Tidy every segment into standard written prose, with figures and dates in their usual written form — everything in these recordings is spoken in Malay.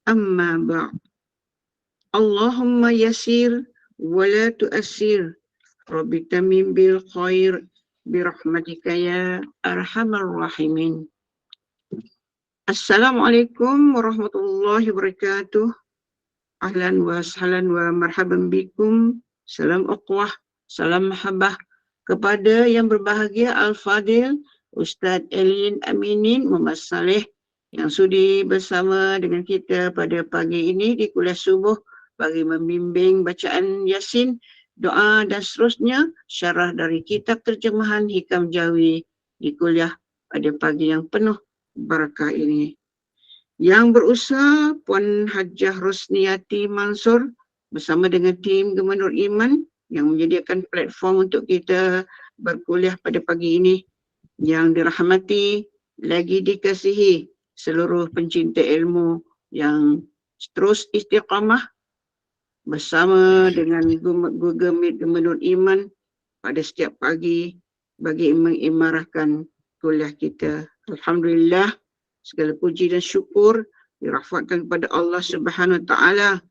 Amma ba'd. Allahumma yasir wa la tu'assir. Rabbi tamim bil khair birahmatika ya arhamar rahimin. Assalamualaikum warahmatullahi wabarakatuh. Ahlan wa sahlan wa marhaban bikum. Salam uqwah, salam mahabbah kepada yang berbahagia Al-Fadil Ustaz Elin Aminin Muhammad Saleh yang sudi bersama dengan kita pada pagi ini di kuliah subuh bagi membimbing bacaan Yasin, doa dan seterusnya syarah dari kitab terjemahan Hikam Jawi di kuliah pada pagi yang penuh barakah ini. Yang berusaha Puan Hajah Rosniati Mansur bersama dengan tim Gubernur Iman yang menyediakan platform untuk kita berkuliah pada pagi ini. Yang dirahmati lagi dikasihi seluruh pencinta ilmu yang terus istiqamah bersama dengan Google Meet Gubernur Iman pada setiap pagi bagi mengimarahkan kuliah kita. Alhamdulillah, segala puji dan syukur dirafakkan kepada Allah Subhanahu Wa Taala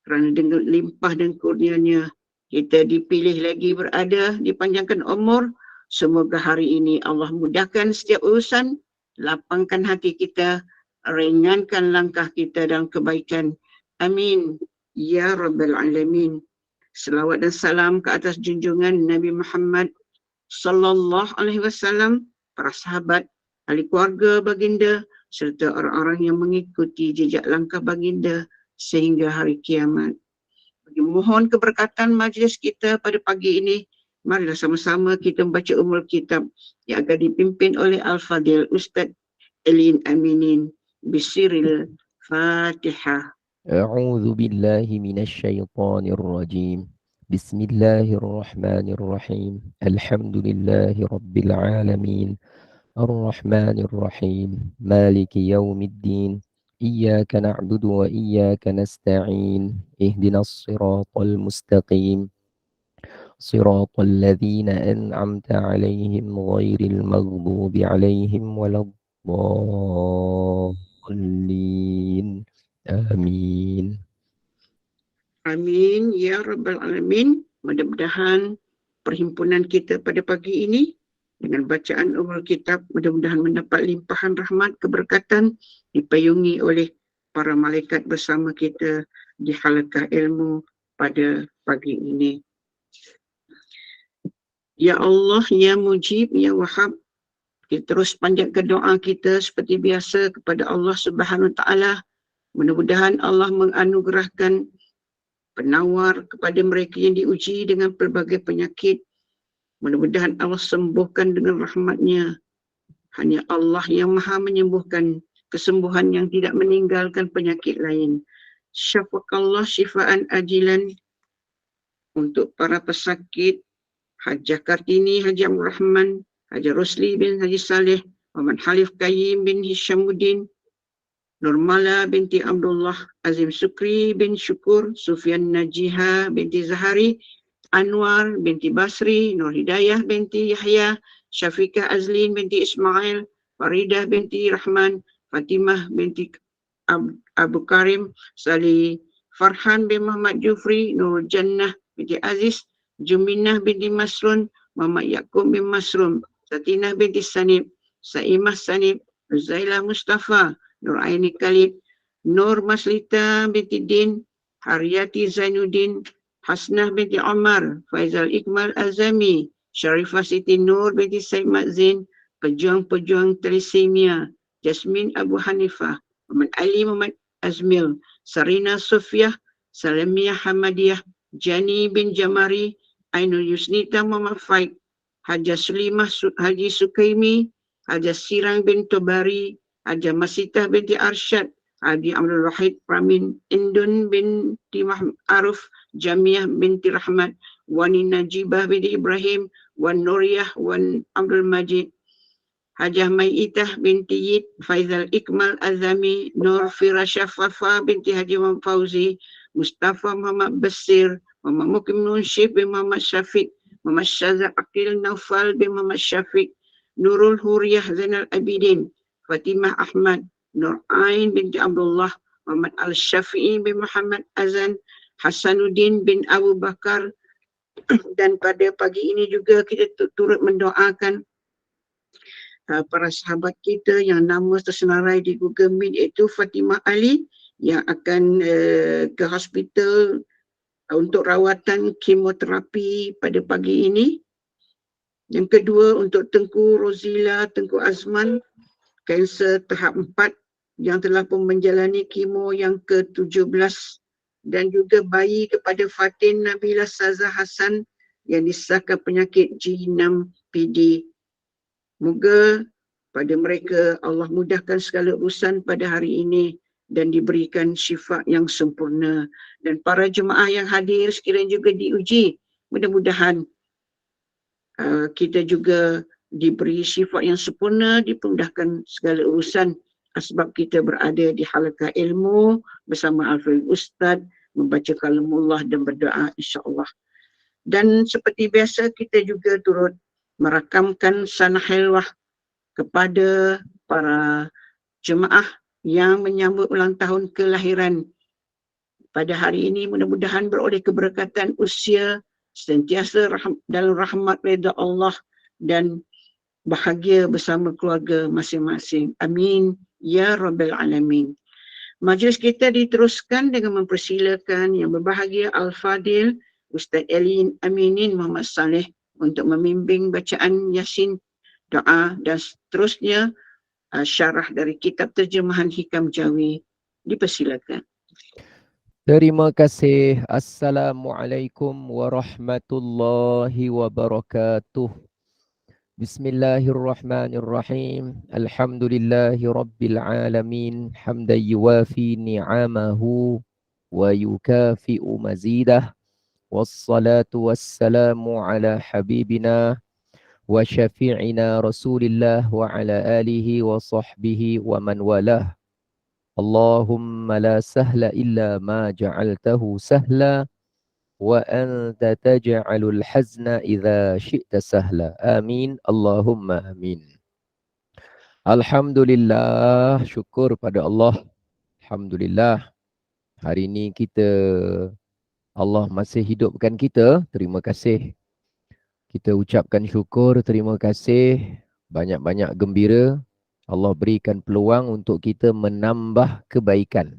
kerana dengan limpah dan kurnianya kita dipilih lagi berada, dipanjangkan umur. Semoga hari ini Allah mudahkan setiap urusan, lapangkan hati kita, ringankan langkah kita dalam kebaikan. Amin. Ya Rabbal Alamin. Selawat dan salam ke atas junjungan Nabi Muhammad sallallahu alaihi wasallam, para sahabat, ahli keluarga baginda serta orang-orang yang mengikuti jejak langkah baginda sehingga hari kiamat. Bagi mohon keberkatan majlis kita pada pagi ini, marilah sama-sama kita membaca Ummul Kitab yang akan dipimpin oleh Al-Fadil Ustaz Elin Aminin. Bisiril Fatihah. أعوذ بالله من الشيطان الرجيم بسم الله الرحمن الرحيم الحمد لله رب العالمين الرحمن الرحيم مالك يوم الدين إياك نعبد وإياك نستعين اهدنا الصراط المستقيم صراط الذين أنعمت عليهم غير المغضوب عليهم ولا الضالين آمين. Amin. Ya Rabbal Alamin. Mudah-mudahan perhimpunan kita pada pagi ini dengan bacaan Ummul Kitab mudah-mudahan mendapat limpahan rahmat, keberkatan, dipayungi oleh para malaikat bersama kita di halaqah ilmu pada pagi ini. Ya Allah, Ya Mujib, Ya Wahab, kita terus panjatkan doa kita seperti biasa kepada Allah Subhanahu Wa Taala. Mudah-mudahan Allah menganugerahkan penawar kepada mereka yang diuji dengan pelbagai penyakit. Mudah-mudahan Allah sembuhkan dengan rahmatnya. Hanya Allah yang maha menyembuhkan, kesembuhan yang tidak meninggalkan penyakit lain. Syafakallah syifaan ajilan untuk para pesakit Hajah Kartini, Haji Abdul Rahman, Haji Rosli bin Haji Saleh, Muhammad Halif Qayyim bin Hishamuddin, Nurmala binti Abdullah, Azim Sukri bin Syukur, Sufyan Najiha binti Zahari, Anwar binti Basri, Nur Hidayah binti Yahya, Syafiqah Azlin binti Ismail, Faridah binti Rahman, Fatimah binti Abu Karim, Salih Farhan bin Muhammad Jufri, Nur Jannah binti Aziz, Juminah binti Masrun, Muhammad Yaqub bin Masrum, Satinah binti Sanib, Saimah Sanib, Zailah Mustafa, Nur Aini Khalid, Nur Maslita binti Din, Haryati Zainuddin, Hasnah binti Omar, Faizal Iqmal Azami, Sharifah Siti Nur binti Said Mazin, pejuang-pejuang talisemia, Jasmine Abu Hanifah, Muhammad Ali Muhammad Azmil, Sarina Sofiah, Salamiyah Hamadiyah, Jani bin Jamari, Ainul Yusnita Muhammad Faik, Hajah Sulimah Haji Sukaimi, Hajah Sirang bin Tobari, Hajah Masitah binti Arsyad, Haji Abdul Wahid Pramin, Indun binti Aruf, Jamiah binti Rahmat, Wani Najibah binti Ibrahim, Wan Nuriyah, Wan Abdul Majid, Hajah Maitah binti Yid, Faizal Iqmal Azami, Nur Firasha Fafa binti Haji Muhammad Fauzi, Mustafa Muhammad Basir, Muhammad Mukim Nunshif bin Muhammad Syafiq, Muhammad Syazak Akil Naufal bin Muhammad Syafiq, Nurul Huriyah Zainal Abidin, Fatimah Ahmad, Nur Ain binti Abdullah, Muhammad Al-Syafi'i bin Muhammad Azan, Hasanuddin bin Abu Bakar. Dan pada pagi ini juga kita turut mendoakan para sahabat kita yang nama tersenarai di Google Meet, iaitu Fatimah Ali yang akan ke hospital untuk rawatan kemoterapi pada pagi ini. Yang kedua, untuk Tengku Rozila, Tengku Azman, kanser tahap 4 yang telah pun menjalani kemo yang ke-17, dan juga bayi kepada Fatin Nabila Saza Hassan yang disahkan penyakit G6PD. Moga pada mereka Allah mudahkan segala urusan pada hari ini dan diberikan syifa yang sempurna. Dan para jemaah yang hadir sekiranya juga diuji, mudah-mudahan kita juga diberi syifa yang sempurna, dipudahkan segala urusan sebab kita berada di halaqah ilmu bersama Al-Fadhil Ustaz, membaca kalamullah dan berdoa insya-Allah. Dan seperti biasa kita juga turut merakamkan sanah hilwah kepada para jemaah yang menyambut ulang tahun kelahiran pada hari ini. Mudah-mudahan beroleh keberkatan usia sentiasa dalam rahmat redha Allah dan bahagia bersama keluarga masing-masing. Amin ya rabbal alamin. Majlis kita diteruskan dengan mempersilakan yang berbahagia Al-Fadhil Ustaz Elin Aminin Muhammad Saleh untuk membimbing bacaan Yasin, doa dan seterusnya syarah dari kitab terjemahan Hikam Jawi. Dipersilakan. Terima kasih. Assalamualaikum warahmatullahi wabarakatuh. Bismillahirrahmanirrahim. Alhamdulillahi rabbil alamin. Hamdan yuwafi ni'amahu wa yukafi'u mazidah. Wassalatu wassalamu ala habibina wa syafi'ina Rasulillah wa ala alihi wa sahbihi wa man walah. Allahumma la sahla illa ma ja'altahu sahla wa anta taj'alul hazna idza syi'ta sahla. Amin. Allahumma amin. Alhamdulillah, syukur pada Allah. Alhamdulillah. Hari ini Allah masih hidupkan kita. Terima kasih. Kita ucapkan syukur, terima kasih, banyak-banyak gembira. Allah berikan peluang untuk kita menambah kebaikan.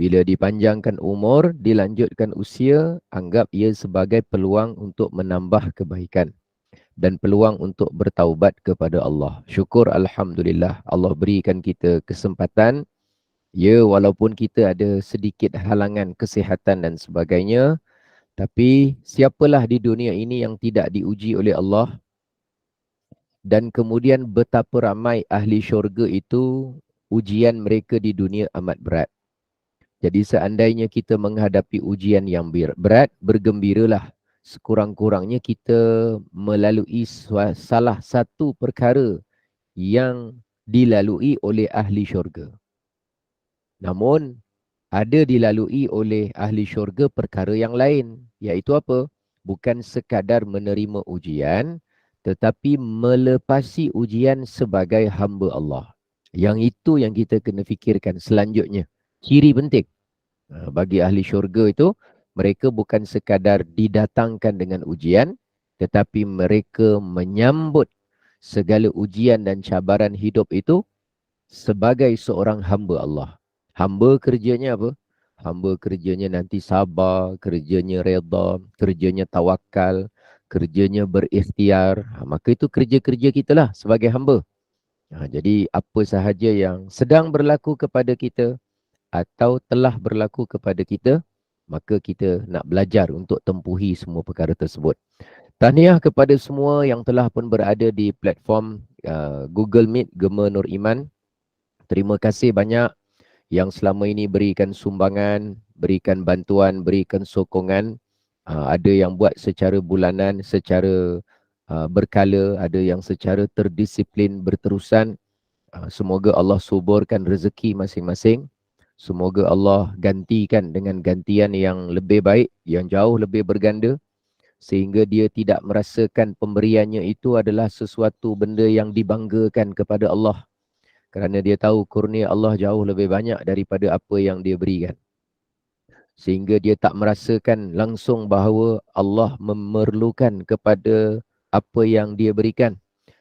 Bila dipanjangkan umur, dilanjutkan usia, anggap ia sebagai peluang untuk menambah kebaikan. Dan peluang untuk bertaubat kepada Allah. Syukur Alhamdulillah, Allah berikan kita kesempatan. Ya, walaupun kita ada sedikit halangan kesihatan dan sebagainya, tapi siapalah di dunia ini yang tidak diuji oleh Allah? Dan kemudian betapa ramai ahli syurga itu, ujian mereka di dunia amat berat. Jadi seandainya kita menghadapi ujian yang berat, bergembiralah. Sekurang-kurangnya kita melalui salah satu perkara yang dilalui oleh ahli syurga. Namun, ada dilalui oleh ahli syurga perkara yang lain, iaitu apa? Bukan sekadar menerima ujian, tetapi melepasi ujian sebagai hamba Allah. Yang itu yang kita kena fikirkan selanjutnya. Ciri penting bagi ahli syurga itu, mereka bukan sekadar didatangkan dengan ujian, tetapi mereka menyambut segala ujian dan cabaran hidup itu sebagai seorang hamba Allah. Hamba kerjanya apa? Hamba kerjanya nanti sabar, kerjanya redha, kerjanya tawakal, kerjanya berikhtiar. Maka itu kerja-kerja kita lah sebagai hamba. Jadi apa sahaja yang sedang berlaku kepada kita atau telah berlaku kepada kita, maka kita nak belajar untuk tempuhi semua perkara tersebut. Tahniah kepada semua yang telah pun berada di platform Google Meet Gema Nur Iman. Terima kasih banyak yang selama ini berikan sumbangan, berikan bantuan, berikan sokongan. Ada yang buat secara bulanan, secara berkala, ada yang secara terdisiplin berterusan. Semoga Allah suburkan rezeki masing-masing. Semoga Allah gantikan dengan gantian yang lebih baik, yang jauh lebih berganda, sehingga dia tidak merasakan pemberiannya itu adalah sesuatu benda yang dibanggakan kepada Allah. Kerana dia tahu kurnia Allah jauh lebih banyak daripada apa yang dia berikan. Sehingga dia tak merasakan langsung bahawa Allah memerlukan kepada apa yang dia berikan.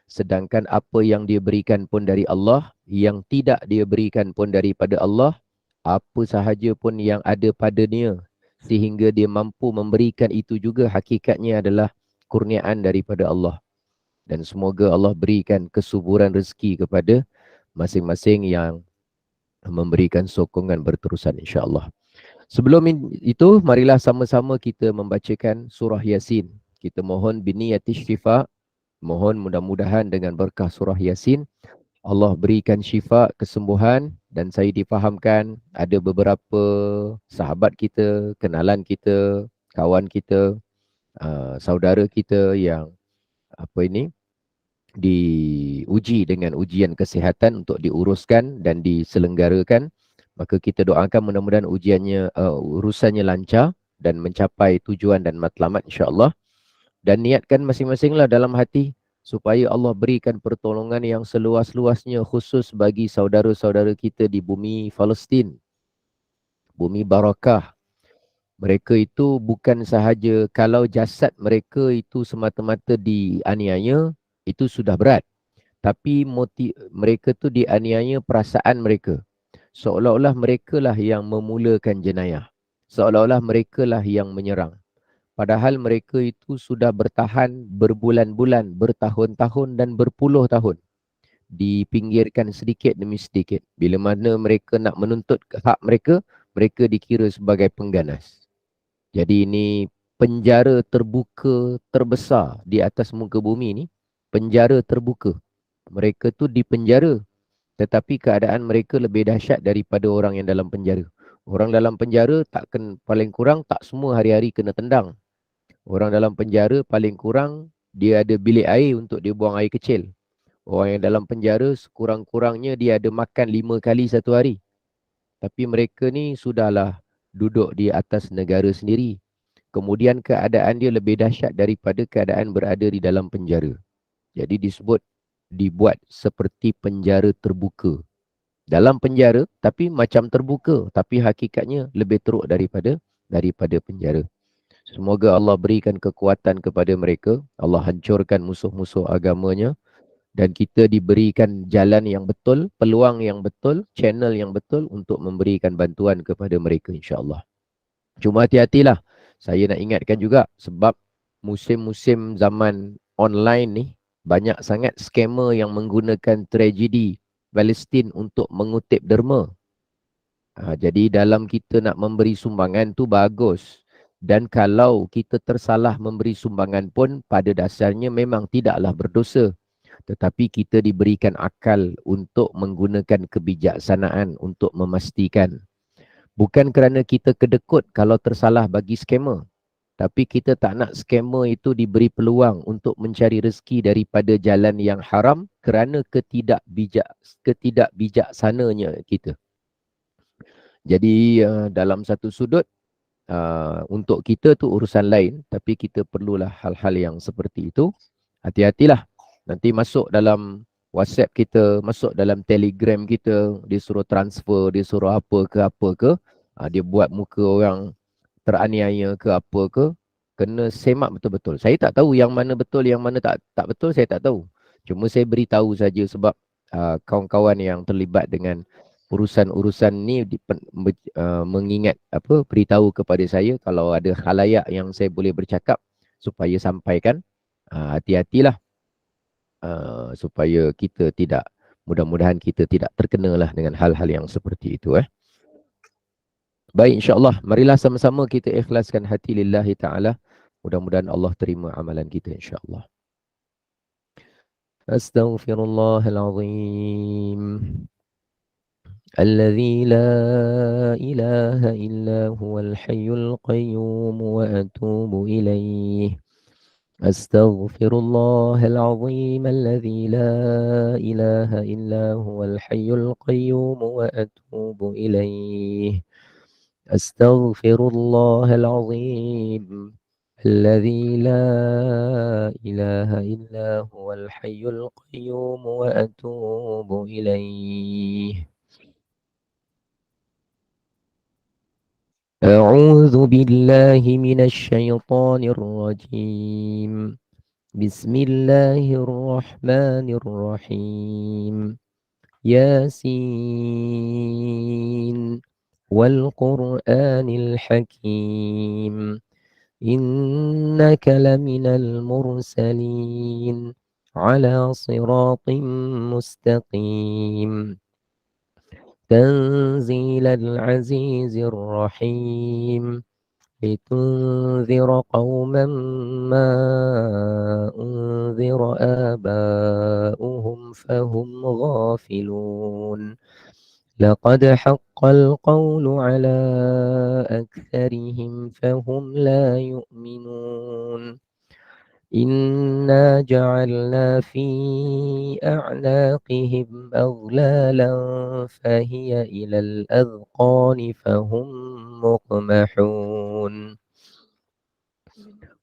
Sedangkan apa yang dia berikan pun dari Allah, yang tidak dia berikan pun daripada Allah, apa sahaja pun yang ada padanya, sehingga dia mampu memberikan itu juga hakikatnya adalah kurniaan daripada Allah. Dan semoga Allah berikan kesuburan rezeki kepada masing-masing yang memberikan sokongan berterusan, insya-Allah. Sebelum itu, marilah sama-sama kita membacakan surah Yasin. Kita mohon biniyati syifa, mohon mudah-mudahan dengan berkah surah Yasin, Allah berikan syifa, kesembuhan, dan saya difahamkan ada beberapa sahabat kita, kenalan kita, kawan kita, saudara kita yang diuji dengan ujian kesihatan untuk diuruskan dan diselenggarakan. Maka kita doakan mudah-mudahan urusannya lancar dan mencapai tujuan dan matlamat, insya-Allah. Dan niatkan masing-masinglah dalam hati supaya Allah berikan pertolongan yang seluas-luasnya khusus bagi saudara-saudara kita di bumi Palestin, bumi barakah. Mereka itu bukan sahaja kalau jasad mereka itu semata-mata dianiaya, itu sudah berat. Tapi mereka tu dianiaya perasaan mereka. Seolah-olah mereka lah yang memulakan jenayah. Seolah-olah mereka lah yang menyerang. Padahal mereka itu sudah bertahan berbulan-bulan, bertahun-tahun dan berpuluh tahun. Dipinggirkan sedikit demi sedikit. Bila mana mereka nak menuntut hak mereka, mereka dikira sebagai pengganas. Jadi ini penjara terbuka terbesar di atas muka bumi ni. Penjara terbuka. Mereka tu dipenjara, tetapi keadaan mereka lebih dahsyat daripada orang yang dalam penjara. Orang dalam penjara paling kurang tak semua hari-hari kena tendang. Orang dalam penjara paling kurang dia ada bilik air untuk dia buang air kecil. Orang yang dalam penjara sekurang-kurangnya dia ada makan 5 kali satu hari. Tapi mereka ni sudahlah duduk di atas negara sendiri. Kemudian keadaan dia lebih dahsyat daripada keadaan berada di dalam penjara. Jadi dibuat seperti penjara terbuka. Dalam penjara tapi macam terbuka, tapi hakikatnya lebih teruk daripada penjara. Semoga Allah berikan kekuatan kepada mereka, Allah hancurkan musuh-musuh agamanya, dan kita diberikan jalan yang betul, peluang yang betul, channel yang betul untuk memberikan bantuan kepada mereka, insya-Allah. Cuma hati-hatilah. Saya nak ingatkan juga, sebab musim-musim zaman online ni banyak sangat skamer yang menggunakan tragedi Palestin untuk mengutip derma. Jadi dalam kita nak memberi sumbangan tu bagus. Dan kalau kita tersalah memberi sumbangan pun pada dasarnya memang tidaklah berdosa. Tetapi kita diberikan akal untuk menggunakan kebijaksanaan untuk memastikan. Bukan kerana kita kedekut kalau tersalah bagi skamer. Tapi kita tak nak skamer itu diberi peluang untuk mencari rezeki daripada jalan yang haram kerana ketidakbijaksananya kita. Jadi dalam satu sudut, untuk kita tu urusan lain, tapi kita perlulah hal-hal yang seperti itu. Hati-hatilah. Nanti masuk dalam WhatsApp kita, masuk dalam Telegram kita, dia suruh transfer, dia suruh apa ke, dia buat muka orang teraniaya ke apa ke, kena semak betul-betul. Saya tak tahu yang mana betul, yang mana tak betul, saya tak tahu. Cuma saya beritahu saja sebab kawan-kawan yang terlibat dengan urusan-urusan ni mengingat beritahu kepada saya kalau ada khalayak yang saya boleh bercakap supaya sampaikan. Hati-hatilah supaya kita tidak, mudah-mudahan kita tidak terkenalah dengan hal-hal yang seperti itu. Baik, insya-Allah, marilah sama-sama kita ikhlaskan hati lillahi ta'ala. Mudah-mudahan Allah terima amalan kita, insya-Allah. Astaghfirullahalazim. Alladzi la ilaha illa huwal hayyul qayyum wa atubu ilaih. Astaghfirullahalazim. Alladzi la ilaha illa huwal hayyul qayyum wa atubu ilaih. Astaghfirullahalazim. الذي لا إله إلا هو الحي القيوم وأتوب إليه. أعوذ بالله من الشيطان الرجيم. بسم الله الرحمن الرحيم. ياسين والقرآن الحكيم إنك لمن المرسلين على صراط مستقيم تنزيل العزيز الرحيم لتنذر قوما ما أنذر آباؤهم فهم غافلون لقد حق القول على أكثرهم فهم لا يؤمنون إنا جعلنا في أعناقهم أغلالا فهي إلى الأذقان فهم مقمحون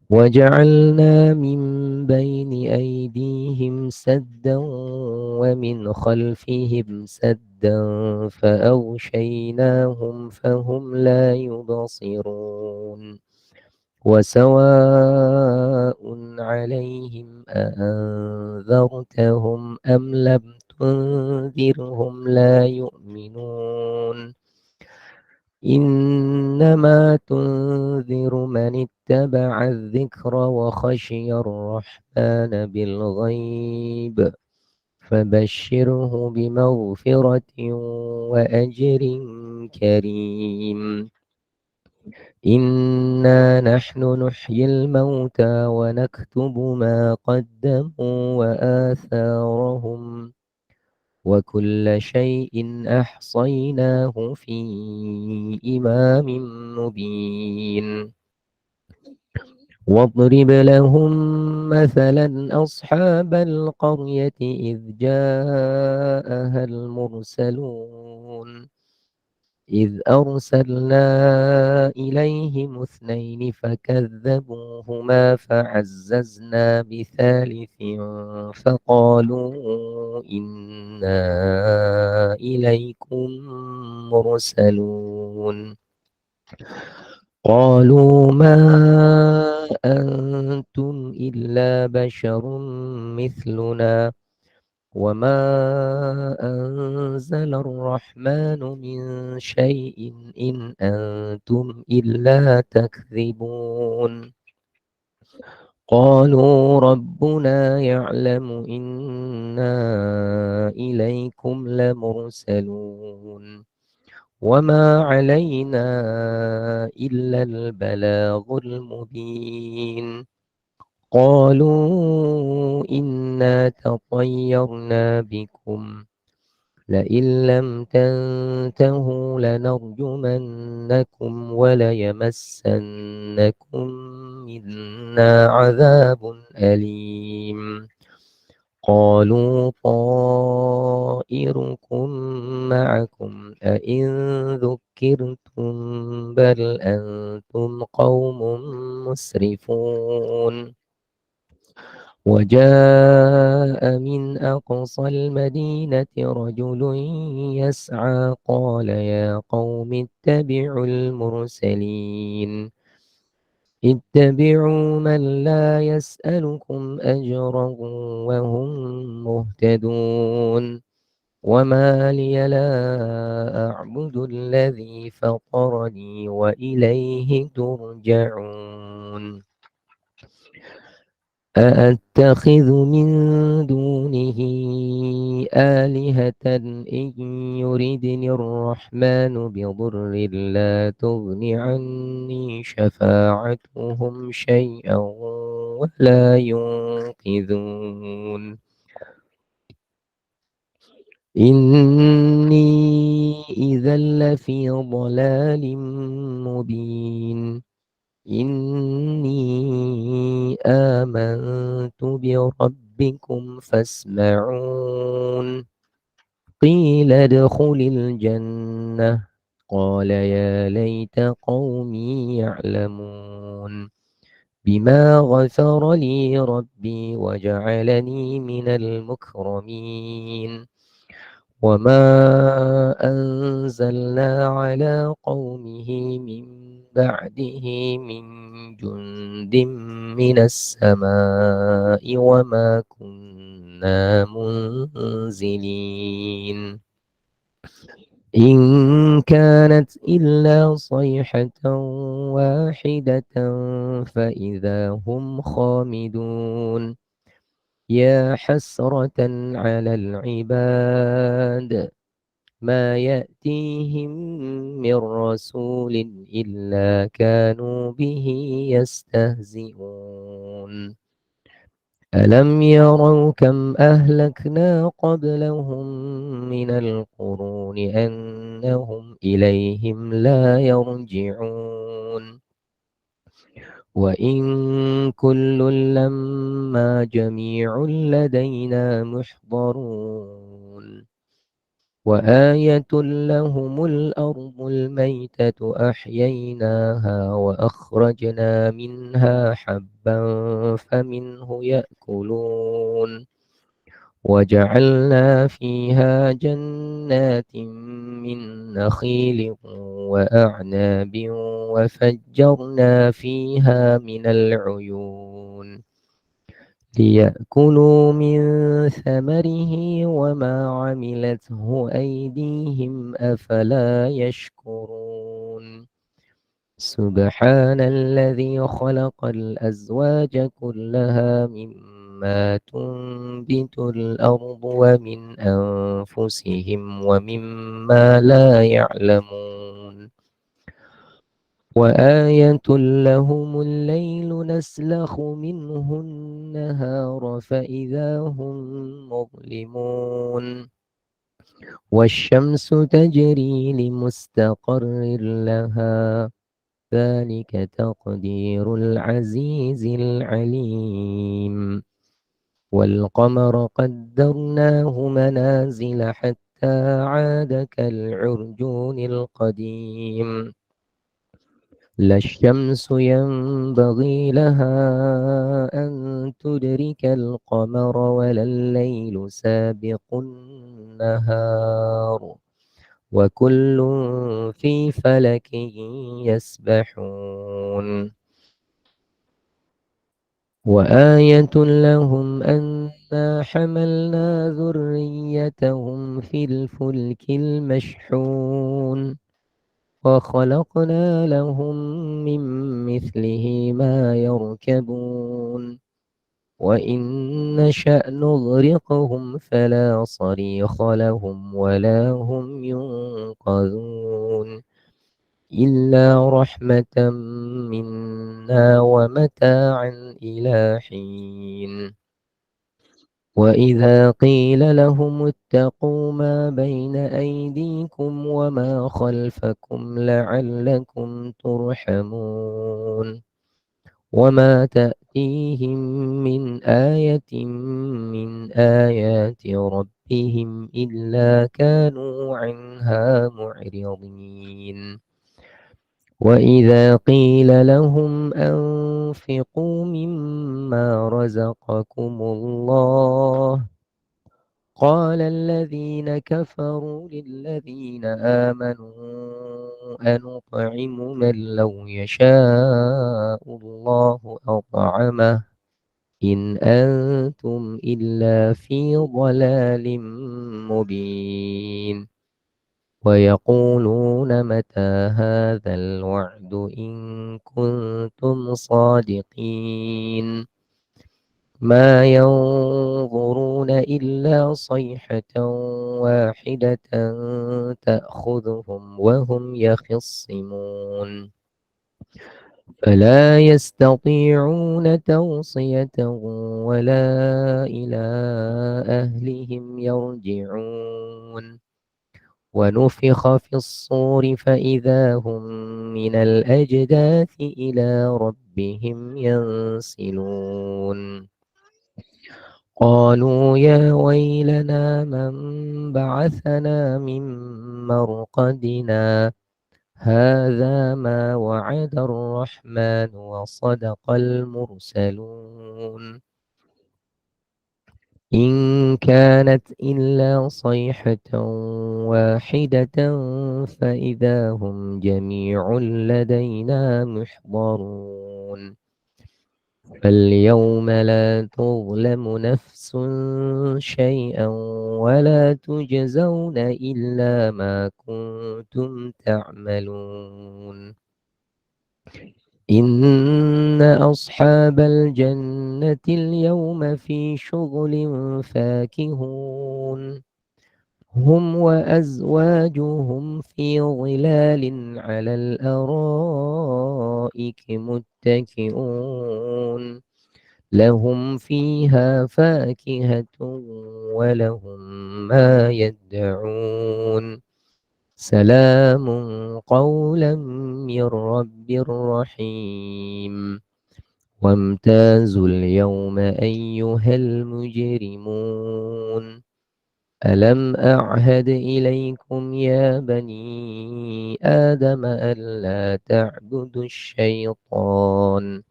وجعلنا من بين أيديهم سدا ومن خلفهم سدا فأغشيناهم فهم لا يبصرون وسواء عليهم أأنذرتهم أم لم تنذرهم لا يؤمنون إنما تنذر من اتبع الذكر وخشي الرحمن بالغيب فبشره بمغفرة وأجر كريم إنا نحن نحيي الموتى ونكتب ما قدموا وآثارهم وكل شيء أحصيناه في إمام مبين واضرب لهم مثلا أصحاب القرية إذ جاءها المرسلون إذ أرسلنا إليهم اثنين فكذبوهما فعززنا بثالث فقالوا إنا إليكم مرسلون قالوا ما أنتم إلا بشر مثلنا وما أنزل الرحمن من شيء إن أنتم إلا تكذبون قالوا ربنا يعلم إنا إليكم لمرسلون وما علينا إلا البلاغ المبين قالوا إنا تطيرنا بكم لئن لم تنتهوا لنرجمنكم وليمسنكم منا عذاب أليم قالوا طائركم معكم أئن ذكرتم بل أنتم قوم مسرفون وجاء من أقصى المدينة رجل يسعى قال يا قوم اتبعوا المرسلين اتبعوا من لا يسألكم أجرا وهم مهتدون وما لي لا أعبد الذي فطرني وإليه ترجعون أأتخذ من دونه آلهة إن يردني الرحمن بضر لا تغن عني شفاعتهم شيئا ولا ينقذون إني إذا لفي ضلال مبين إني آمنت بربكم فاسمعون قيل ادخل الجنة قال يا ليت قومي يعلمون بما غفر لي ربي وجعلني من المكرمين. وما أنزلنا على قومه من بعده من جند من السماء وما كنا منزلين. إن كانت إلا صيحة واحدة فإذا هم خامدون. يا حسرة على العباد ما يأتيهم من رسول إلا كانوا به يستهزئون. ألم يروا كم أهلكنا قبلهم من القرون أنهم إليهم لا يرجعون. وإن كل لما جميع لدينا محضرون. وآية لهم الأرض الميتة أحييناها وأخرجنا منها حبا فمنه يأكلون. وجعلنا فيها جنات من نخيل وأعناب وفجرنا فيها من العيون ليأكلوا من ثمره وما عملته أيديهم أفلا يشكرون. سبحان الذي خلق الأزواج كلها مما تنبت الأرض ومن أنفسهم ومما لا يعلمون. وآية لهم الليل نسلخ منه النهار فإذا هم مظلمون. والشمس تجري لمستقر لها ذلك تقدير العزيز العليم. والقمر قدرناه منازل حتى عاد كالعرجون القديم. لا الشمس ينبغي لها أن تدرك القمر ولا الليل سابق النهار وكل في فلك يسبحون. وآية لهم أنا حملنا ذريتهم في الفلك المشحون وخلقنا لهم من مثله ما يركبون. وإن نشأ نغرقهم فلا صريخ لهم ولا هم ينقذون إلا رحمة منا ومتاعا إلى حين. وإذا قيل لهم اتقوا ما بين أيديكم وما خلفكم لعلكم ترحمون. وما تأتيهم من آية من آيات ربهم إلا كانوا عنها معرضين. وإذا قيل لهم أنفقوا مما رزقكم الله قال الذين كفروا للذين آمنوا أنطعم من لو يشاء الله أطعمه إن أنتم إلا في ضلال مبين. ويقولون متى هذا الوعد إن كنتم صادقين. ما ينظرون إلا صيحة واحدة تأخذهم وهم يخصمون فلا يستطيعون توصية ولا إلى أهلهم يرجعون. ونفخ في الصور فإذا هم من الأجداث إلى ربهم ينسلون. قالوا يا ويلنا من بعثنا من مرقدنا هذا ما وعد الرحمن وصدق المرسلون إن كانت إلا صيحة واحدة فإذا هم جميع لدينا محضرون فاليوم لا تظلم نفس شيئا ولا تجزون إلا ما كنتم تعملون إن أصحاب الجنة اليوم في شغل فاكهون هم وأزواجهم في ظلال على الأرائك متكئون لهم فيها فاكهة ولهم ما يدعون سلام قولا من رب رحيم وامتازوا اليوم أيها المجرمون ألم أعهد إليكم يا بني آدم ألا تعبدوا الشيطان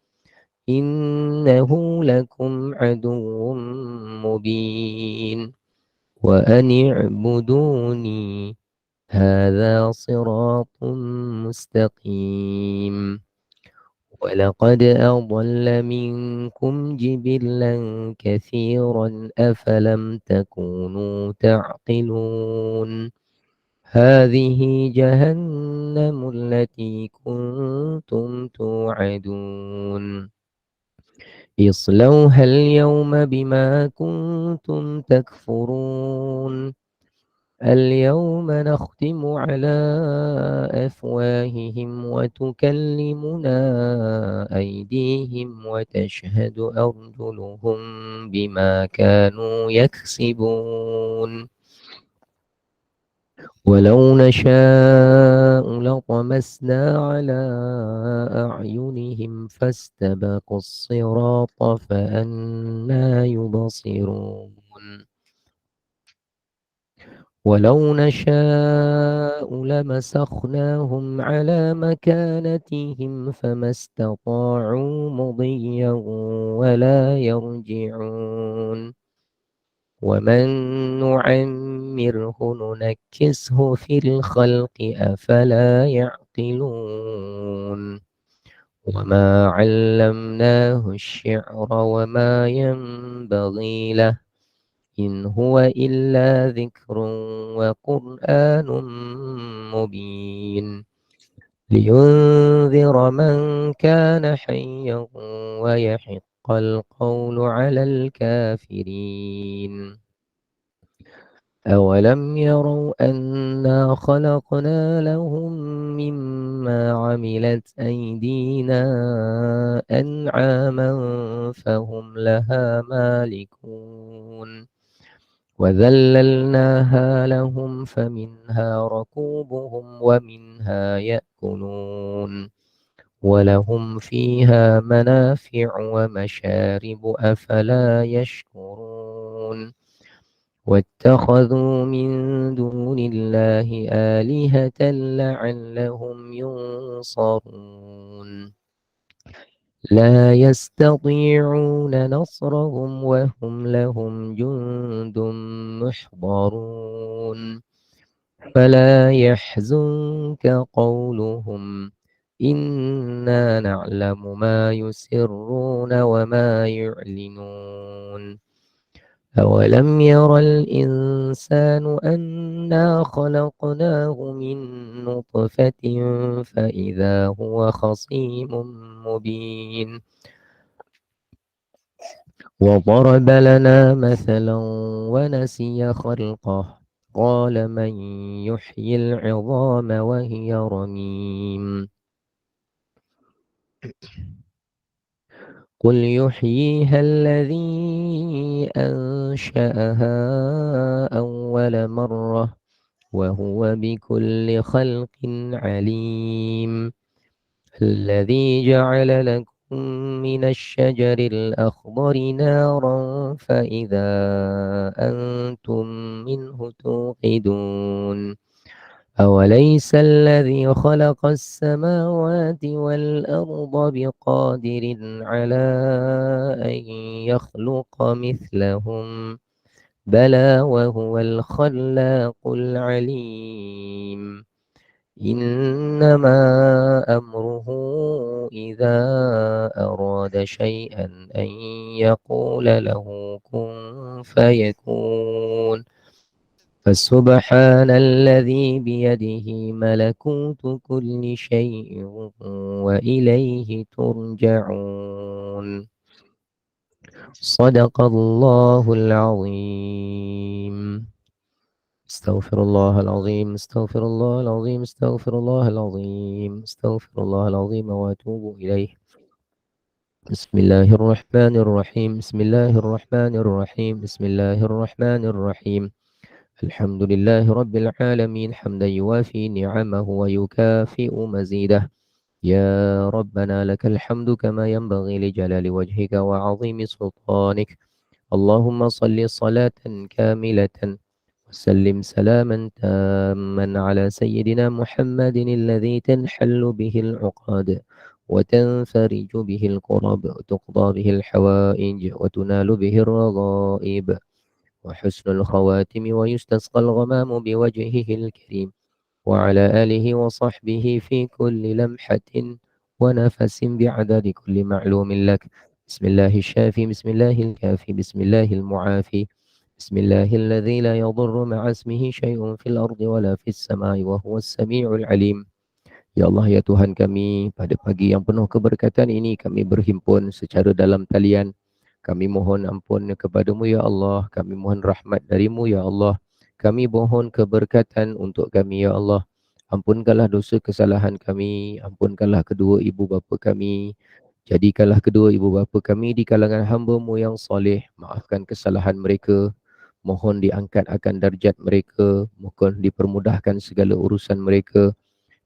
إنه لكم عدو مبين وأن اعبدوني هذا صراط مستقيم ولقد أضل منكم جبلا كثيرا أفلم تكونوا تعقلون هذه جهنم التي كنتم توعدون اصلوها اليوم بما كنتم تكفرون اليوم نختم على أفواههم وتكلمنا أيديهم وتشهد أرجلهم بما كانوا يكسبون ولو نشاء لطمسنا على أعينهم فاستبقوا الصراط فأنى يبصرون ولو نشاء لمسخناهم على مكانتهم فما استطاعوا مضيا ولا يرجعون ومن نعمره ننكسه في الخلق أفلا يعقلون وما علمناه الشعر وما ينبغي له إن هو إلا ذكر وقرآن مبين لينذر من كان حيا ويحق القول على الكافرين أولم يروا أنا خلقنا لهم مما عملت أيدينا أنعاما فهم لها مالكون وذللناها لهم فمنها ركوبهم ومنها يأكلون ولهم فيها منافع ومشارب أفلا يشكرون واتخذوا من دون الله آلهة لعلهم ينصرون لا يستطيعون نصرهم وهم لهم جند محضرون فلا يحزنك قولهم إنا نعلم ما يسرون وما يعلنون أولم ير الإنسان أنا خلقناه من نطفة فإذا هو خصيم مبين وضرب لنا مثلا ونسي خلقه قال من يحيي العظام وهي رميم قل يحييها الذي أنشأها أول مرة وهو بكل خلق عليم الذي جعل لكم من الشجر الأخضر نارا فإذا أنتم منه توقدون أوليس الذي خلق السماوات والأرض بقادر على أن يخلق مثلهم بلى وهو الخلاق العليم إنما أمره إذا أراد شيئا أن يقول له كن فيكون فسبحان الذي بيده ملكوت كل شيء وإليه ترجعون صدق الله العظيم استغفر الله العظيم استغفر الله العظيم استغفر الله العظيم استغفر الله العظيم وأتوب إليه بسم الله الرحمن الرحيم بسم الله الرحمن الرحيم بسم الله الرحمن الرحيم الحمد لله رب العالمين حمدا يوافي نعمه ويكافئ مزيده يا ربنا لك الحمد كما ينبغي لجلال وجهك وعظيم سلطانك اللهم صل صلاة كاملة وسلم سلاما تاما على سيدنا محمد الذي تنحل به العقاد وتنفرج به الكرب وتقضى به الحوائج وتنال به الرغائب وحسن الخواتم ويستسقى الغمام بوجهه الكريم وعلى آله وصحبه في كل لمحة ونفس بعدد كل معلوم لك بسم الله الشافي بسم الله الكافي بسم الله المعافي بسم الله الذي لا يضر مع اسمه شيء في الأرض ولا في السماء وهو السميع العليم. Ya Allah, ya Tuhan kami, pada pagi yang penuh keberkatan ini kami berhimpun secara dalam talian. Kami mohon ampun kepadamu ya Allah, kami mohon rahmat darimu ya Allah. Kami mohon keberkatan untuk kami ya Allah. Ampunkanlah dosa kesalahan kami, ampunkanlah kedua ibu bapa kami. Jadikanlah kedua ibu bapa kami di kalangan hamba-Mu yang soleh. Maafkan kesalahan mereka. Mohon diangkat akan darjat mereka. Mohon dipermudahkan segala urusan mereka.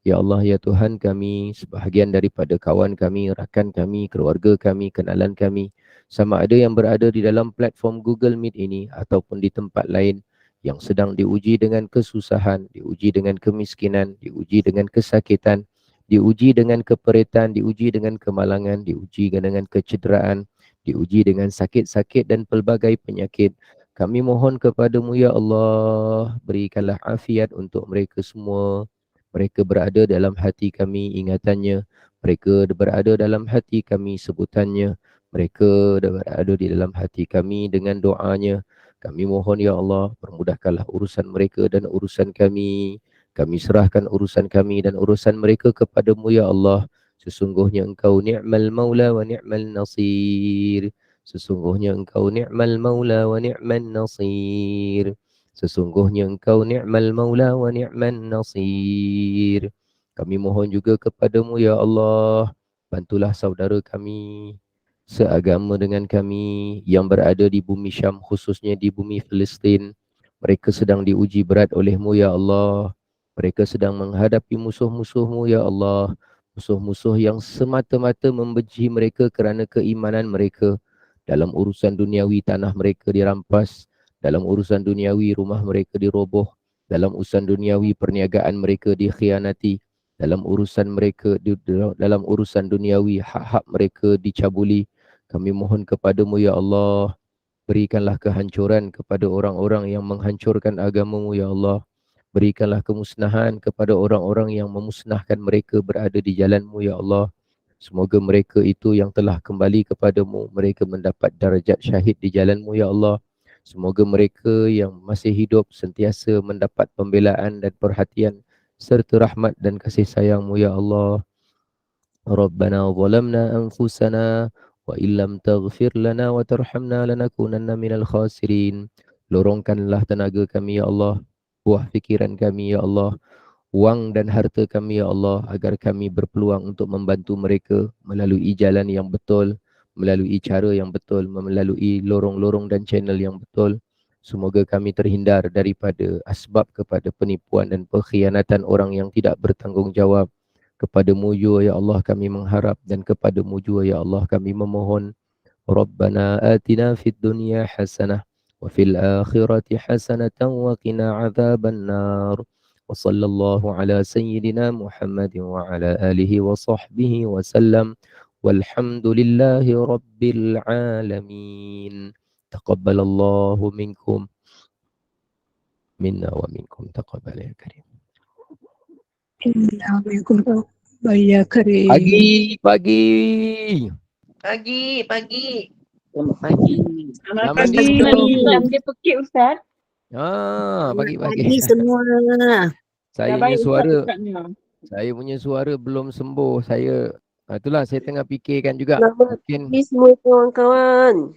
Ya Allah, ya Tuhan kami, sebahagian daripada kawan kami, rakan kami, keluarga kami, kenalan kami, sama ada yang berada di dalam platform Google Meet ini ataupun di tempat lain yang sedang diuji dengan kesusahan, diuji dengan kemiskinan, diuji dengan kesakitan, diuji dengan keperitan, diuji dengan kemalangan, diuji dengan kecederaan, diuji dengan sakit-sakit dan pelbagai penyakit. Kami mohon kepadamu ya Allah, berikanlah afiat untuk mereka semua. Mereka berada dalam hati kami ingatannya. Mereka berada dalam hati kami sebutannya. Mereka berada di dalam hati kami dengan doanya. Kami mohon ya Allah, permudahkanlah urusan mereka dan urusan kami. Kami serahkan urusan kami dan urusan mereka kepadamu ya Allah. Sesungguhnya engkau ni'mal maula wa ni'mal nasir. Sesungguhnya engkau ni'mal maula wa ni'mal nasir. Sesungguhnya engkau ni'mal maula wa ni'man nasir. Kami mohon juga kepadamu ya Allah, bantulah saudara kami seagama dengan kami yang berada di bumi Syam, khususnya di bumi Palestin. Mereka sedang diuji berat olehmu ya Allah. Mereka sedang menghadapi musuh-musuhmu ya Allah. Musuh-musuh yang semata-mata membenci mereka kerana keimanan mereka. Dalam urusan duniawi, tanah mereka dirampas. Dalam urusan duniawi, rumah mereka diroboh. Dalam urusan duniawi, perniagaan mereka dikhianati. Dalam urusan mereka, dalam urusan duniawi, hak-hak mereka dicabuli. Kami mohon kepadamu ya Allah, berikanlah kehancuran kepada orang-orang yang menghancurkan agamamu ya Allah. Berikanlah kemusnahan kepada orang-orang yang memusnahkan mereka berada di jalanmu ya Allah. Semoga mereka itu yang telah kembali kepadamu, mereka mendapat darjat syahid di jalanmu ya Allah. Semoga mereka yang masih hidup sentiasa mendapat pembelaan dan perhatian serta rahmat dan kasih sayangmu ya Allah. Rabbana zalamna anfusana wa illam taghfir lana wa tarhamna lanakunanna minal khasirin. Lorongkanlah tenaga kami ya Allah, buah fikiran kami ya Allah, wang dan harta kami ya Allah, agar kami berpeluang untuk membantu mereka melalui jalan yang betul, melalui cara yang betul, melalui lorong-lorong dan channel yang betul. Semoga kami terhindar daripada asbab kepada penipuan dan pengkhianatan orang yang tidak bertanggungjawab. Kepadamu jua ya Allah kami mengharap, dan kepadamu jua ya Allah kami memohon. Rabbana atina fid dunya hasanah wa fil akhirati hasanatan wa qina adzaban nar. Wa sallallahu ala sayyidina Muhammadin wa ala alihi wa sahbihi wa sallam. Walhamdulillahi rabbil alamin. Taqabbalallahu minkum minna wa minkum taqabbal ya karim. Ya karim. Pagi. Pagi. Selamat pagi. Selamat pagi. Malam dia pekik Ustaz. Pagi. semua. Saya Dah punya baik suara, Ustaz cakapnya. saya punya suara belum sembuh. Itulah saya tengah fikirkan juga. Selamat Mungkin pagi semua kawan-kawan.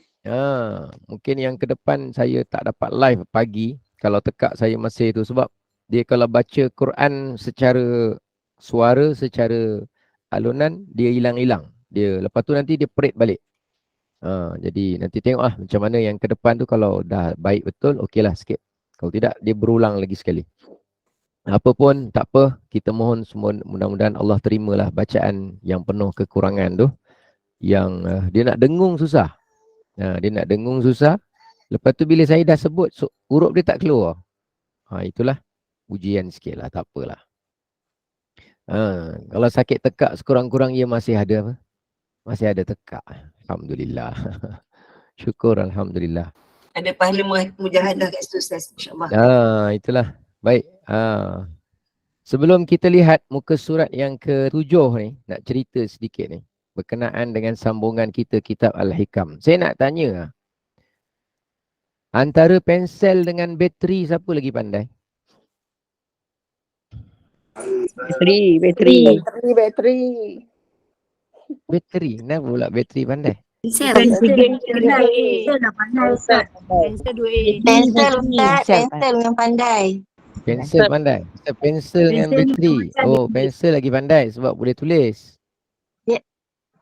mungkin yang ke depan saya tak dapat live pagi kalau tekak saya masih tu, sebab dia kalau baca Quran secara suara, secara alunan, dia hilang-hilang. Dia lepas tu nanti dia perit balik. Jadi nanti tengoklah macam mana yang ke depan tu. Kalau dah baik betul, okeylah sikit. Kalau tidak, dia berulang lagi sekali. Apa pun tak apa, kita mohon semua mudah-mudahan Allah terimalah bacaan yang penuh kekurangan tu. Yang dia nak dengung susah. Dia nak dengung susah. Lepas tu bila saya dah sebut, huruf dia tak keluar. Itulah ujian sikit lah, tak apalah. Kalau sakit tekak sekurang-kurang ia masih ada apa? Masih ada tekak. Alhamdulillah. Syukur Alhamdulillah. Ada pahala mujahadah kat situ Ustaz, insyaAllah. Itulah. Baik. Sebelum kita lihat muka surat yang ke-7 ni, nak cerita sedikit ni berkenaan dengan sambungan kita kitab Al-Hikam. Saya nak tanya, antara pensel dengan bateri siapa lagi pandai? Bateri. Bateri. Kenapa pula bateri pandai? Pensel dah pandai Ustaz. Pensel 2A. Pensel Ustaz, pensel yang pandai. Pensel pandai. Pensel dengan bateri. Oh, pensel lagi pandai sebab boleh tulis.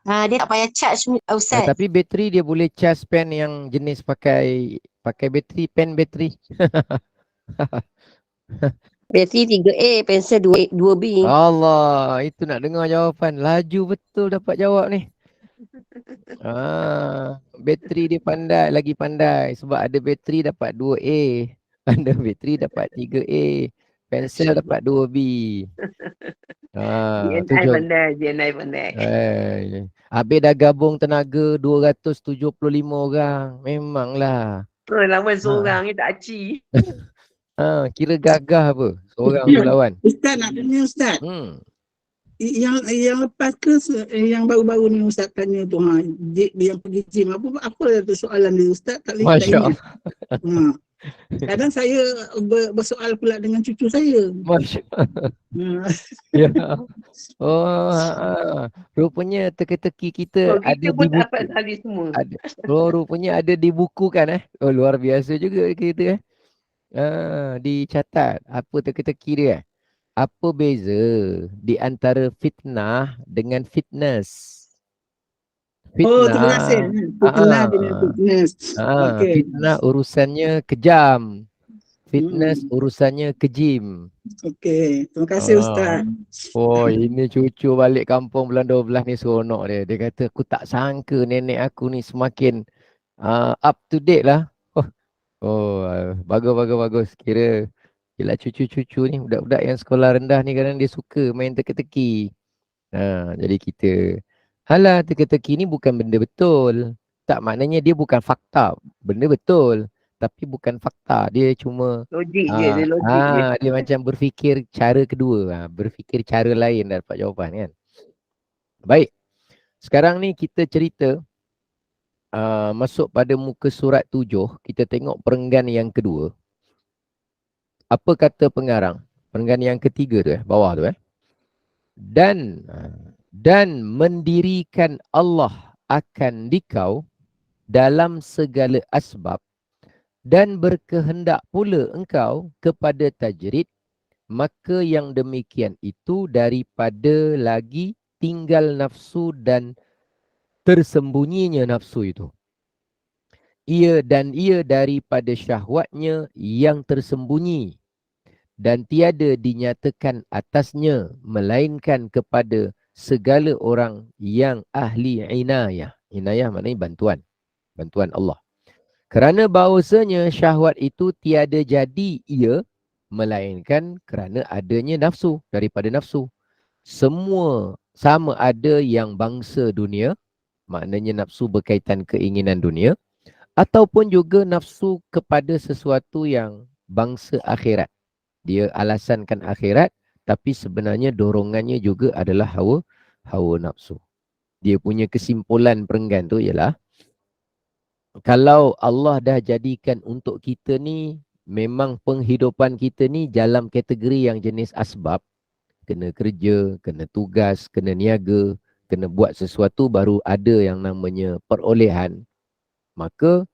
Dia tak payah charge Ustaz. Tapi bateri dia boleh charge pen yang jenis pakai bateri, pen bateri. Bateri 3A, pensel 2B. Allah, itu nak dengar jawapan. Laju betul dapat jawab ni. Bateri dia pandai, lagi pandai. Sebab ada bateri dapat 2A. Ada bateri dapat 3A. Pensel dapat 2B. GNI pandai. Habis dah gabung tenaga 275 orang. Memanglah. Lawan seorang ni tak aci. Kira gagah apa seorang tu lawan. Ustaz nak tanya Ustaz. Yang lepas ke yang baru-baru ni Ustaz tanya tu yang pergi gym apa tu soalan dia Ustaz tak ingat. Masya-Allah. Kadang saya bersoal pula dengan cucu saya. Masya-Allah. Ya. Rupanya teka-teki kita ada di buku. Rupanya ada dibukukan luar biasa juga kita dicatat apa teka-teki dia. Apa beza di antara fitnah dengan fitness? Terima kasih. Fitnah dengan fitness. Fitnah urusannya kejam. Fitness urusannya kejim. Okey, terima kasih Ustaz. Ini cucu balik kampung bulan 12 ni seronok dia. Dia kata aku tak sangka nenek aku ni semakin up to date lah. Bagus. Kira cucu-cucu ni, budak-budak yang sekolah rendah ni kadang dia suka main teka-teki. Jadi kita, teka-teki ni bukan benda betul. Tak, maknanya dia bukan fakta. Benda betul. Tapi bukan fakta. Dia cuma logik je, dia logik je. Dia macam berfikir cara kedua. Berfikir cara lain dah dapat jawapan kan. Baik. Sekarang ni kita cerita masuk pada muka surat 7. Kita tengok perenggan yang kedua. Apa kata pengarang? Perenggan yang ketiga tu bawah tu Dan mendirikan Allah akan dikau dalam segala asbab dan berkehendak pula engkau kepada tajrid, maka yang demikian itu daripada lagi tinggal nafsu dan tersembunyinya nafsu itu. Ia daripada syahwatnya yang tersembunyi dan tiada dinyatakan atasnya melainkan kepada segala orang yang ahli inayah. Inayah maknanya bantuan. Bantuan Allah. Kerana bahawasanya syahwat itu tiada jadi ia melainkan kerana adanya nafsu, daripada nafsu. Semua sama ada yang bangsa dunia, maknanya nafsu berkaitan keinginan dunia, ataupun juga nafsu kepada sesuatu yang bangsa akhirat. Dia alasankan akhirat, tapi sebenarnya dorongannya juga adalah hawa nafsu. Dia punya kesimpulan perenggan tu ialah, kalau Allah dah jadikan untuk kita ni, memang penghidupan kita ni dalam kategori yang jenis asbab, kena kerja, kena tugas, kena niaga, kena buat sesuatu baru ada yang namanya perolehan. Maka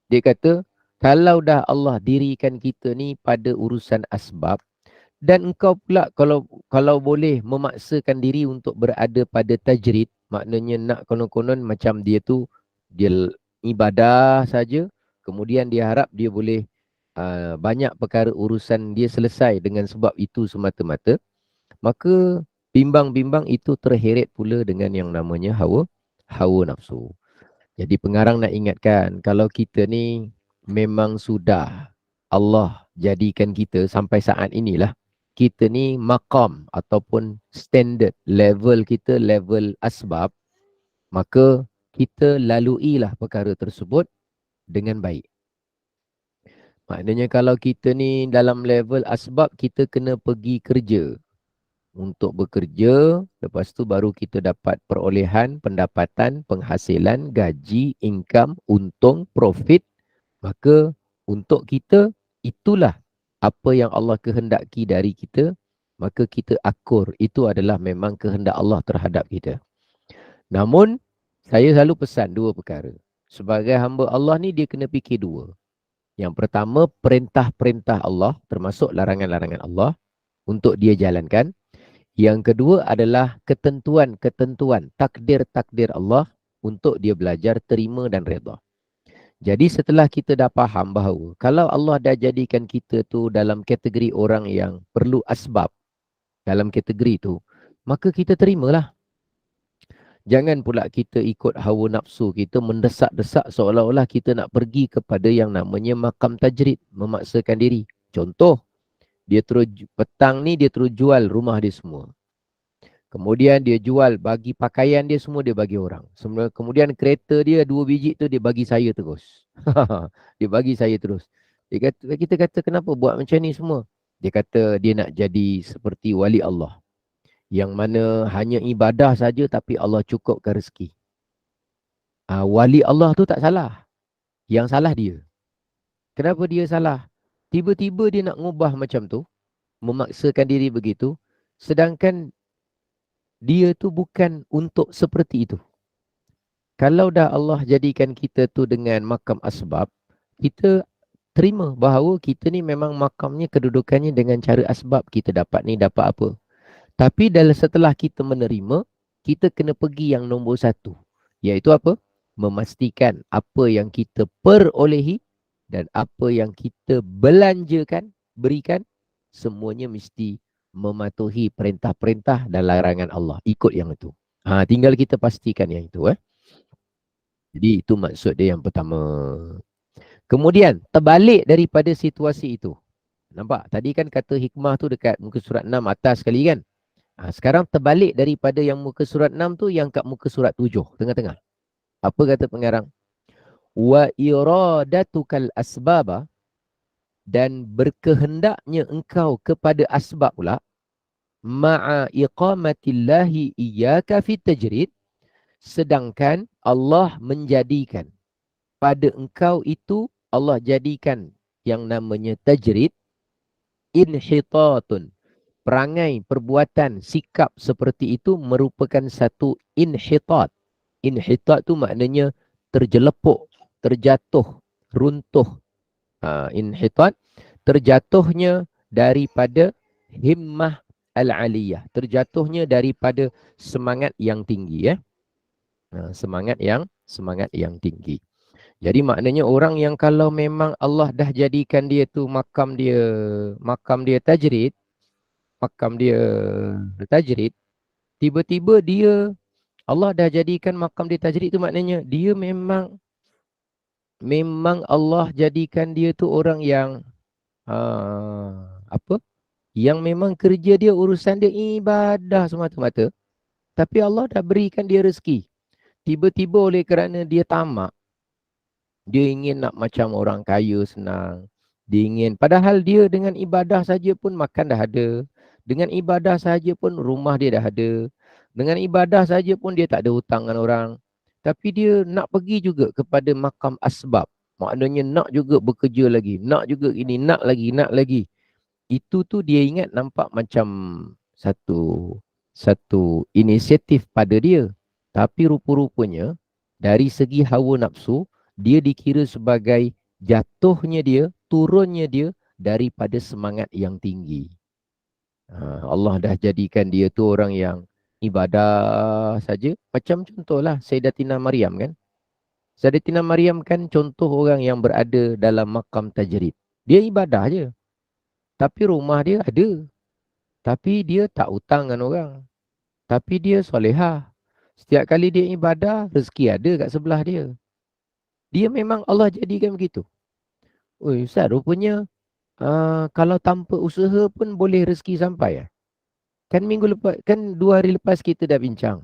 dia kata, kalau dah Allah dirikan kita ni pada urusan asbab, dan engkau pula kalau boleh memaksakan diri untuk berada pada tajrid, maknanya nak konon-konon macam dia tu, dia ibadah saja, kemudian dia harap dia boleh banyak perkara urusan dia selesai dengan sebab itu semata-mata, maka bimbang-bimbang itu terheret pula dengan yang namanya hawa nafsu. Jadi pengarang nak ingatkan, kalau kita ni memang sudah Allah jadikan kita sampai saat inilah, kita ni maqam ataupun standard level kita, level asbab, maka kita laluilah perkara tersebut dengan baik. Maknanya kalau kita ni dalam level asbab, kita kena pergi kerja. Untuk bekerja, lepas tu baru kita dapat perolehan, pendapatan, penghasilan, gaji, income, untung, profit. Maka untuk kita, itulah apa yang Allah kehendaki dari kita, maka kita akur. Itu adalah memang kehendak Allah terhadap kita. Namun, saya selalu pesan dua perkara. Sebagai hamba Allah ni, dia kena fikir dua. Yang pertama, perintah-perintah Allah, termasuk larangan-larangan Allah, untuk dia jalankan. Yang kedua adalah ketentuan-ketentuan, takdir-takdir Allah untuk dia belajar terima dan redha. Jadi setelah kita dah faham bahawa kalau Allah dah jadikan kita tu dalam kategori orang yang perlu asbab dalam kategori tu, maka kita terimalah. Jangan pula kita ikut hawa nafsu kita mendesak-desak seolah-olah kita nak pergi kepada yang namanya makam tajrid, memaksakan diri. Contoh, dia terus petang ni dia terus jual rumah dia semua. Kemudian dia jual, bagi pakaian dia semua dia bagi orang. Kemudian kereta dia 2 biji tu dia bagi saya terus. Dia bagi saya terus. Kita kata kenapa buat macam ni semua? Dia kata dia nak jadi seperti wali Allah, yang mana hanya ibadah saja tapi Allah cukupkan rezeki. Wali Allah tu tak salah. Yang salah dia. Kenapa dia salah? Tiba-tiba dia nak ngubah macam tu, memaksakan diri begitu, sedangkan dia tu bukan untuk seperti itu. Kalau dah Allah jadikan kita tu dengan makam asbab, kita terima bahawa kita ni memang makamnya, kedudukannya dengan cara asbab. Kita dapat ni, dapat apa. Tapi setelah kita menerima, kita kena pergi yang nombor satu. Iaitu apa? Memastikan apa yang kita perolehi dan apa yang kita belanjakan, berikan, semuanya mesti mematuhi perintah-perintah dan larangan Allah. Ikut yang itu. Tinggal kita pastikan yang itu. Jadi itu maksud dia yang pertama. Kemudian terbalik daripada situasi itu. Nampak? Tadi kan kata hikmah tu dekat muka surat 6 atas sekali kan? Sekarang terbalik daripada yang muka surat 6 tu yang kat muka surat 7 tengah-tengah. Apa kata pengarang? Wa iradatukal asbaba, dan berkehendaknya engkau kepada asbab pula, ma'a iqamatillahi iyyaka fit tajrid, sedangkan Allah menjadikan pada engkau itu, Allah jadikan yang namanya tajrid, inhitatun, perangai, perbuatan, sikap seperti itu merupakan satu inhitat. Inhitat tu maknanya terjelepuk, terjatuh, runtuh. Inhitat, terjatuhnya daripada himmah al-aliyah, terjatuhnya daripada semangat yang tinggi. Semangat yang tinggi. Jadi maknanya orang yang kalau memang Allah dah jadikan dia tu makam dia tajrid, tiba-tiba dia, Allah dah jadikan makam dia tajrid tu maknanya dia memang Allah jadikan dia tu orang yang apa? Yang memang kerja dia, urusan dia ibadah semata-mata. Tapi Allah dah berikan dia rezeki. Tiba-tiba oleh kerana dia tamak, dia ingin nak macam orang kaya senang. Dia ingin, padahal dia dengan ibadah saja pun makan dah ada. Dengan ibadah saja pun rumah dia dah ada. Dengan ibadah saja pun dia tak ada hutang dengan orang. Tapi dia nak pergi juga kepada makam asbab. Maknanya nak juga bekerja lagi. Nak juga ini, nak lagi, nak lagi. Itu tu dia ingat nampak macam satu inisiatif pada dia. Tapi rupa-rupanya dari segi hawa nafsu, dia dikira sebagai jatuhnya dia, turunnya dia daripada semangat yang tinggi. Allah dah jadikan dia tu orang yang ibadah saja. Macam contohlah Sayyidatina Maryam kan. Sayyidatina Maryam kan contoh orang yang berada dalam makam tajrid. Dia ibadah je. Tapi rumah dia ada. Tapi dia tak hutang dengan orang. Tapi dia solehah. Setiap kali dia ibadah, rezeki ada kat sebelah dia. Dia memang Allah jadikan begitu. Oi, Ustaz, rupanya kalau tanpa usaha pun boleh rezeki sampai. Kan minggu lepas, kan 2 hari lepas kita dah bincang.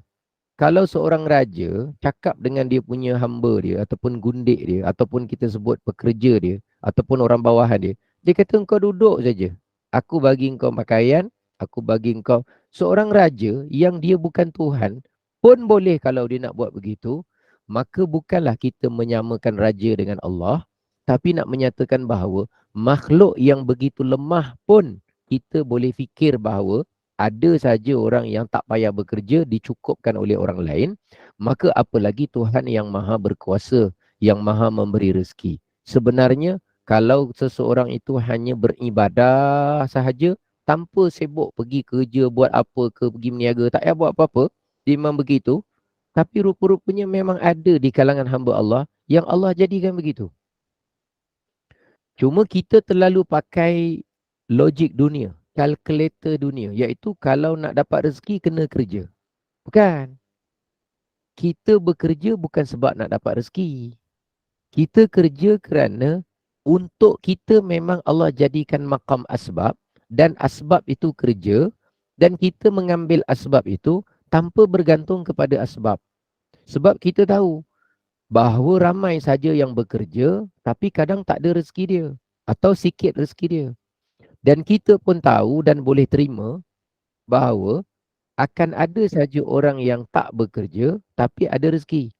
Kalau seorang raja cakap dengan dia punya hamba dia, ataupun gundik dia, ataupun kita sebut pekerja dia, ataupun orang bawahan dia, dia kata engkau duduk saja. Aku bagi engkau pakaian, aku bagi engkau. Seorang raja yang dia bukan Tuhan pun boleh kalau dia nak buat begitu, maka bukanlah kita menyamakan raja dengan Allah, tapi nak menyatakan bahawa makhluk yang begitu lemah pun kita boleh fikir bahawa ada saja orang yang tak payah bekerja dicukupkan oleh orang lain, maka apalagi Tuhan yang maha berkuasa, yang maha memberi rezeki. Sebenarnya kalau seseorang itu hanya beribadah sahaja, tanpa sibuk pergi kerja, buat apa ke, pergi meniaga, tak payah buat apa-apa, dia memang begitu. Tapi rupa-rupanya memang ada di kalangan hamba Allah yang Allah jadikan begitu. Cuma kita terlalu pakai logik dunia, kalkulator dunia, iaitu kalau nak dapat rezeki kena kerja. Bukan. Kita bekerja bukan sebab nak dapat rezeki. Kita kerja kerana untuk kita memang Allah jadikan maqam asbab dan asbab itu kerja dan kita mengambil asbab itu tanpa bergantung kepada asbab. Sebab kita tahu bahawa ramai saja yang bekerja tapi kadang tak ada rezeki dia atau sikit rezeki dia. Dan kita pun tahu dan boleh terima bahawa akan ada saja orang yang tak bekerja tapi ada rezeki.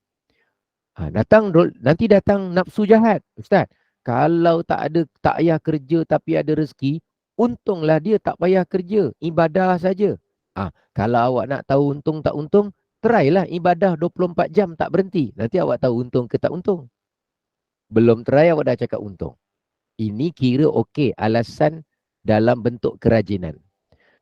Nanti datang nafsu jahat. Ustaz, kalau tak payah kerja tapi ada rezeki, untunglah dia tak payah kerja, ibadah saja. Kalau awak nak tahu untung tak untung, try lah ibadah 24 jam tak berhenti. Nanti awak tahu untung ke tak untung. Belum try awak dah cakap untung. Ini kira okey alasan dalam bentuk kerajinan.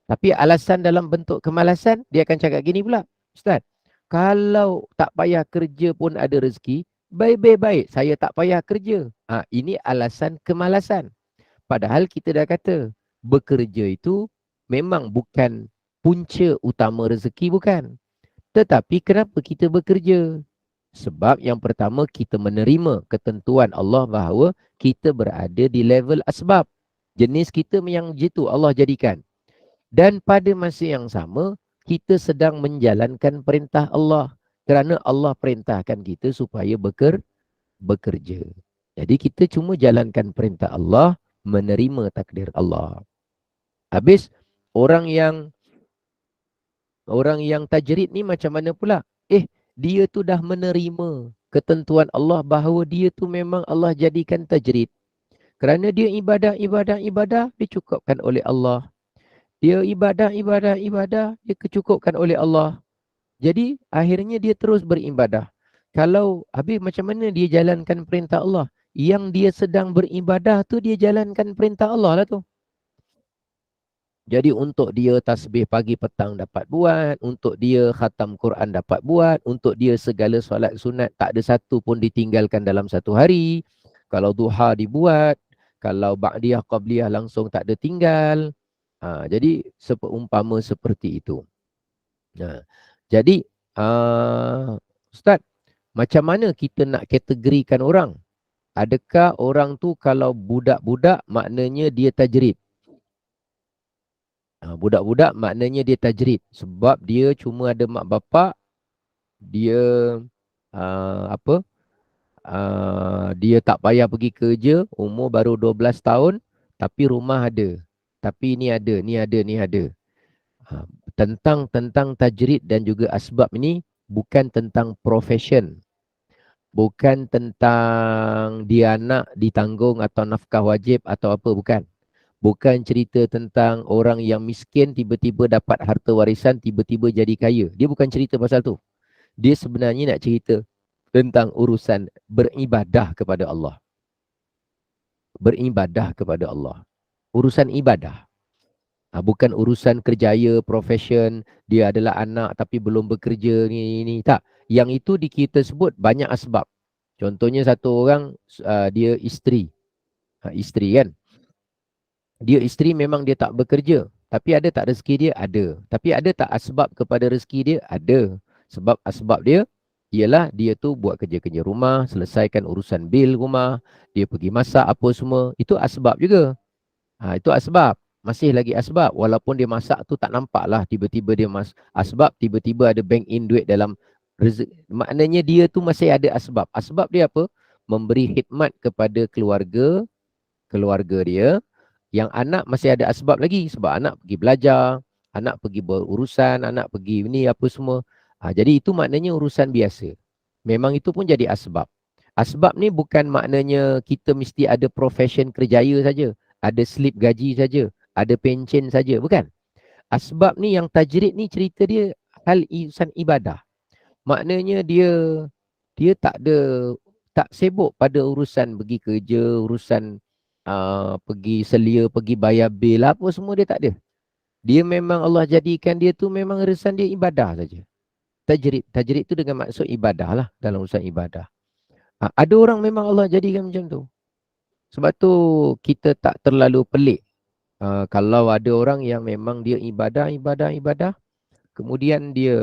Tapi alasan dalam bentuk kemalasan, dia akan cakap gini pula. Ustaz, kalau tak payah kerja pun ada rezeki, baik-baik saya tak payah kerja. Ini alasan kemalasan. Padahal kita dah kata, bekerja itu memang bukan punca utama rezeki, bukan. Tetapi kenapa kita bekerja? Sebab yang pertama kita menerima ketentuan Allah bahawa kita berada di level asbab. Jenis kita yang jitu Allah jadikan. Dan pada masa yang sama, kita sedang menjalankan perintah Allah. Kerana Allah perintahkan kita supaya bekerja. Jadi kita cuma jalankan perintah Allah, menerima takdir Allah. Habis, orang yang tajrid ni macam mana pula? Dia tu dah menerima ketentuan Allah bahawa dia tu memang Allah jadikan tajrid. Kerana dia ibadah, dicukupkan oleh Allah. Dia ibadah, dia kecukupkan oleh Allah. Jadi akhirnya dia terus beribadah. Kalau habis macam mana dia jalankan perintah Allah? Yang dia sedang beribadah tu dia jalankan perintah Allah lah tu. Jadi untuk dia tasbih pagi petang dapat buat, untuk dia khatam Quran dapat buat, untuk dia segala solat sunat tak ada satu pun ditinggalkan dalam satu hari. Kalau duha dibuat, kalau ba'diyah qabliyah langsung tak ada tinggal. Jadi seumpama seperti itu. Jadi Ustaz, macam mana kita nak kategorikan orang? Adakah orang tu kalau budak-budak maknanya dia tajrid? Budak-budak maknanya dia tajrid. Sebab dia cuma ada mak bapak, dia apa? Dia tak payah pergi kerja, umur baru 12 tahun, tapi rumah ada. Tapi ni ada, ni ada, ni ada. Tentang tajrid dan juga asbab ini bukan tentang profession. Bukan tentang dia anak ditanggung atau nafkah wajib atau apa, bukan. Bukan cerita tentang orang yang miskin tiba-tiba dapat harta warisan, tiba-tiba jadi kaya. Dia bukan cerita pasal tu. Dia sebenarnya nak cerita tentang urusan beribadah kepada Allah. Beribadah kepada Allah. Urusan ibadah. Bukan urusan kerjaya, profession, dia adalah anak tapi belum bekerja, ni. Tak. Yang itu kita sebut banyak asbab. Contohnya satu orang, dia isteri. Isteri kan. Dia isteri memang dia tak bekerja. Tapi ada tak rezeki dia? Ada. Tapi ada tak asbab kepada rezeki dia? Ada. Sebab asbab dia ialah dia tu buat kerja-kerja rumah, selesaikan urusan bil rumah, dia pergi masak apa semua. Itu asbab juga. Itu asbab. Masih lagi asbab. Walaupun dia masak tu tak nampak lah. Tiba-tiba dia asbab, tiba-tiba ada bank in duit dalam rezeki. Maknanya dia tu masih ada asbab. Asbab dia apa? Memberi khidmat kepada keluarga dia. Yang anak masih ada asbab lagi. Sebab anak pergi belajar, anak pergi berurusan, anak pergi ni apa semua. Jadi itu maknanya urusan biasa. Memang itu pun jadi asbab. Asbab ni bukan maknanya kita mesti ada profession kerjaya saja, ada slip gaji saja, ada pencen saja, bukan. Asbab ni yang tajrid ni cerita dia hal urusan ibadah. Maknanya dia tak sibuk pada urusan pergi kerja, urusan pergi selia, pergi bayar bil, apa semua dia tak ada. Dia memang Allah jadikan dia tu memang urusan dia ibadah saja. Tajrid tu dengan maksud ibadah lah, dalam urusan ibadah. Ada orang memang Allah jadikan macam tu. Sebab tu kita tak terlalu pelik. Kalau ada orang yang memang dia ibadah, kemudian dia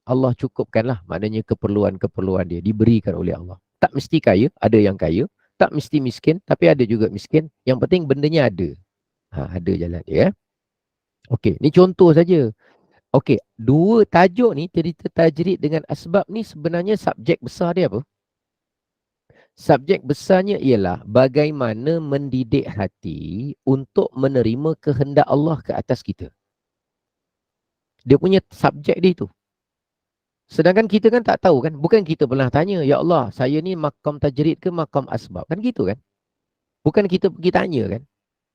Allah cukupkanlah, maknanya keperluan-keperluan dia diberikan oleh Allah. Tak mesti kaya, ada yang kaya. Tak mesti miskin, tapi ada juga miskin. Yang penting bendanya ada. Ada jalan dia. Okey, ni contoh saja. Okey, dua tajuk ni, cerita tajrid dengan asbab ni sebenarnya subjek besar dia apa? Subjek besarnya ialah bagaimana mendidik hati untuk menerima kehendak Allah ke atas kita. Dia punya subjek dia itu. Sedangkan kita kan tak tahu kan. Bukan kita pernah tanya, ya Allah, saya ni makam tajrid ke makam asbab? Kan gitu kan. Bukan kita pergi tanya kan.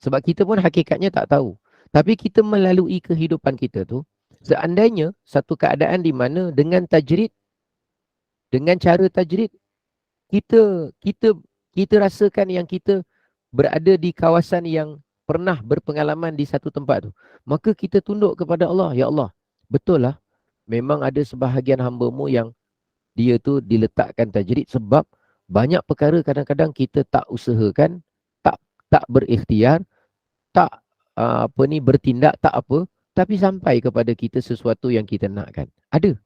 Sebab kita pun hakikatnya tak tahu. Tapi kita melalui kehidupan kita tu, seandainya satu keadaan di mana dengan tajrid, dengan cara tajrid, kita rasakan yang kita berada di kawasan yang pernah berpengalaman di satu tempat tu. Maka kita tunduk kepada Allah. Ya Allah, betul lah. Memang ada sebahagian hamba-Mu yang dia tu diletakkan tajrid sebab banyak perkara kadang-kadang kita tak usahakan, tak berikhtiar, tak bertindak, tak apa, tapi sampai kepada kita sesuatu yang kita nakkan. Ada.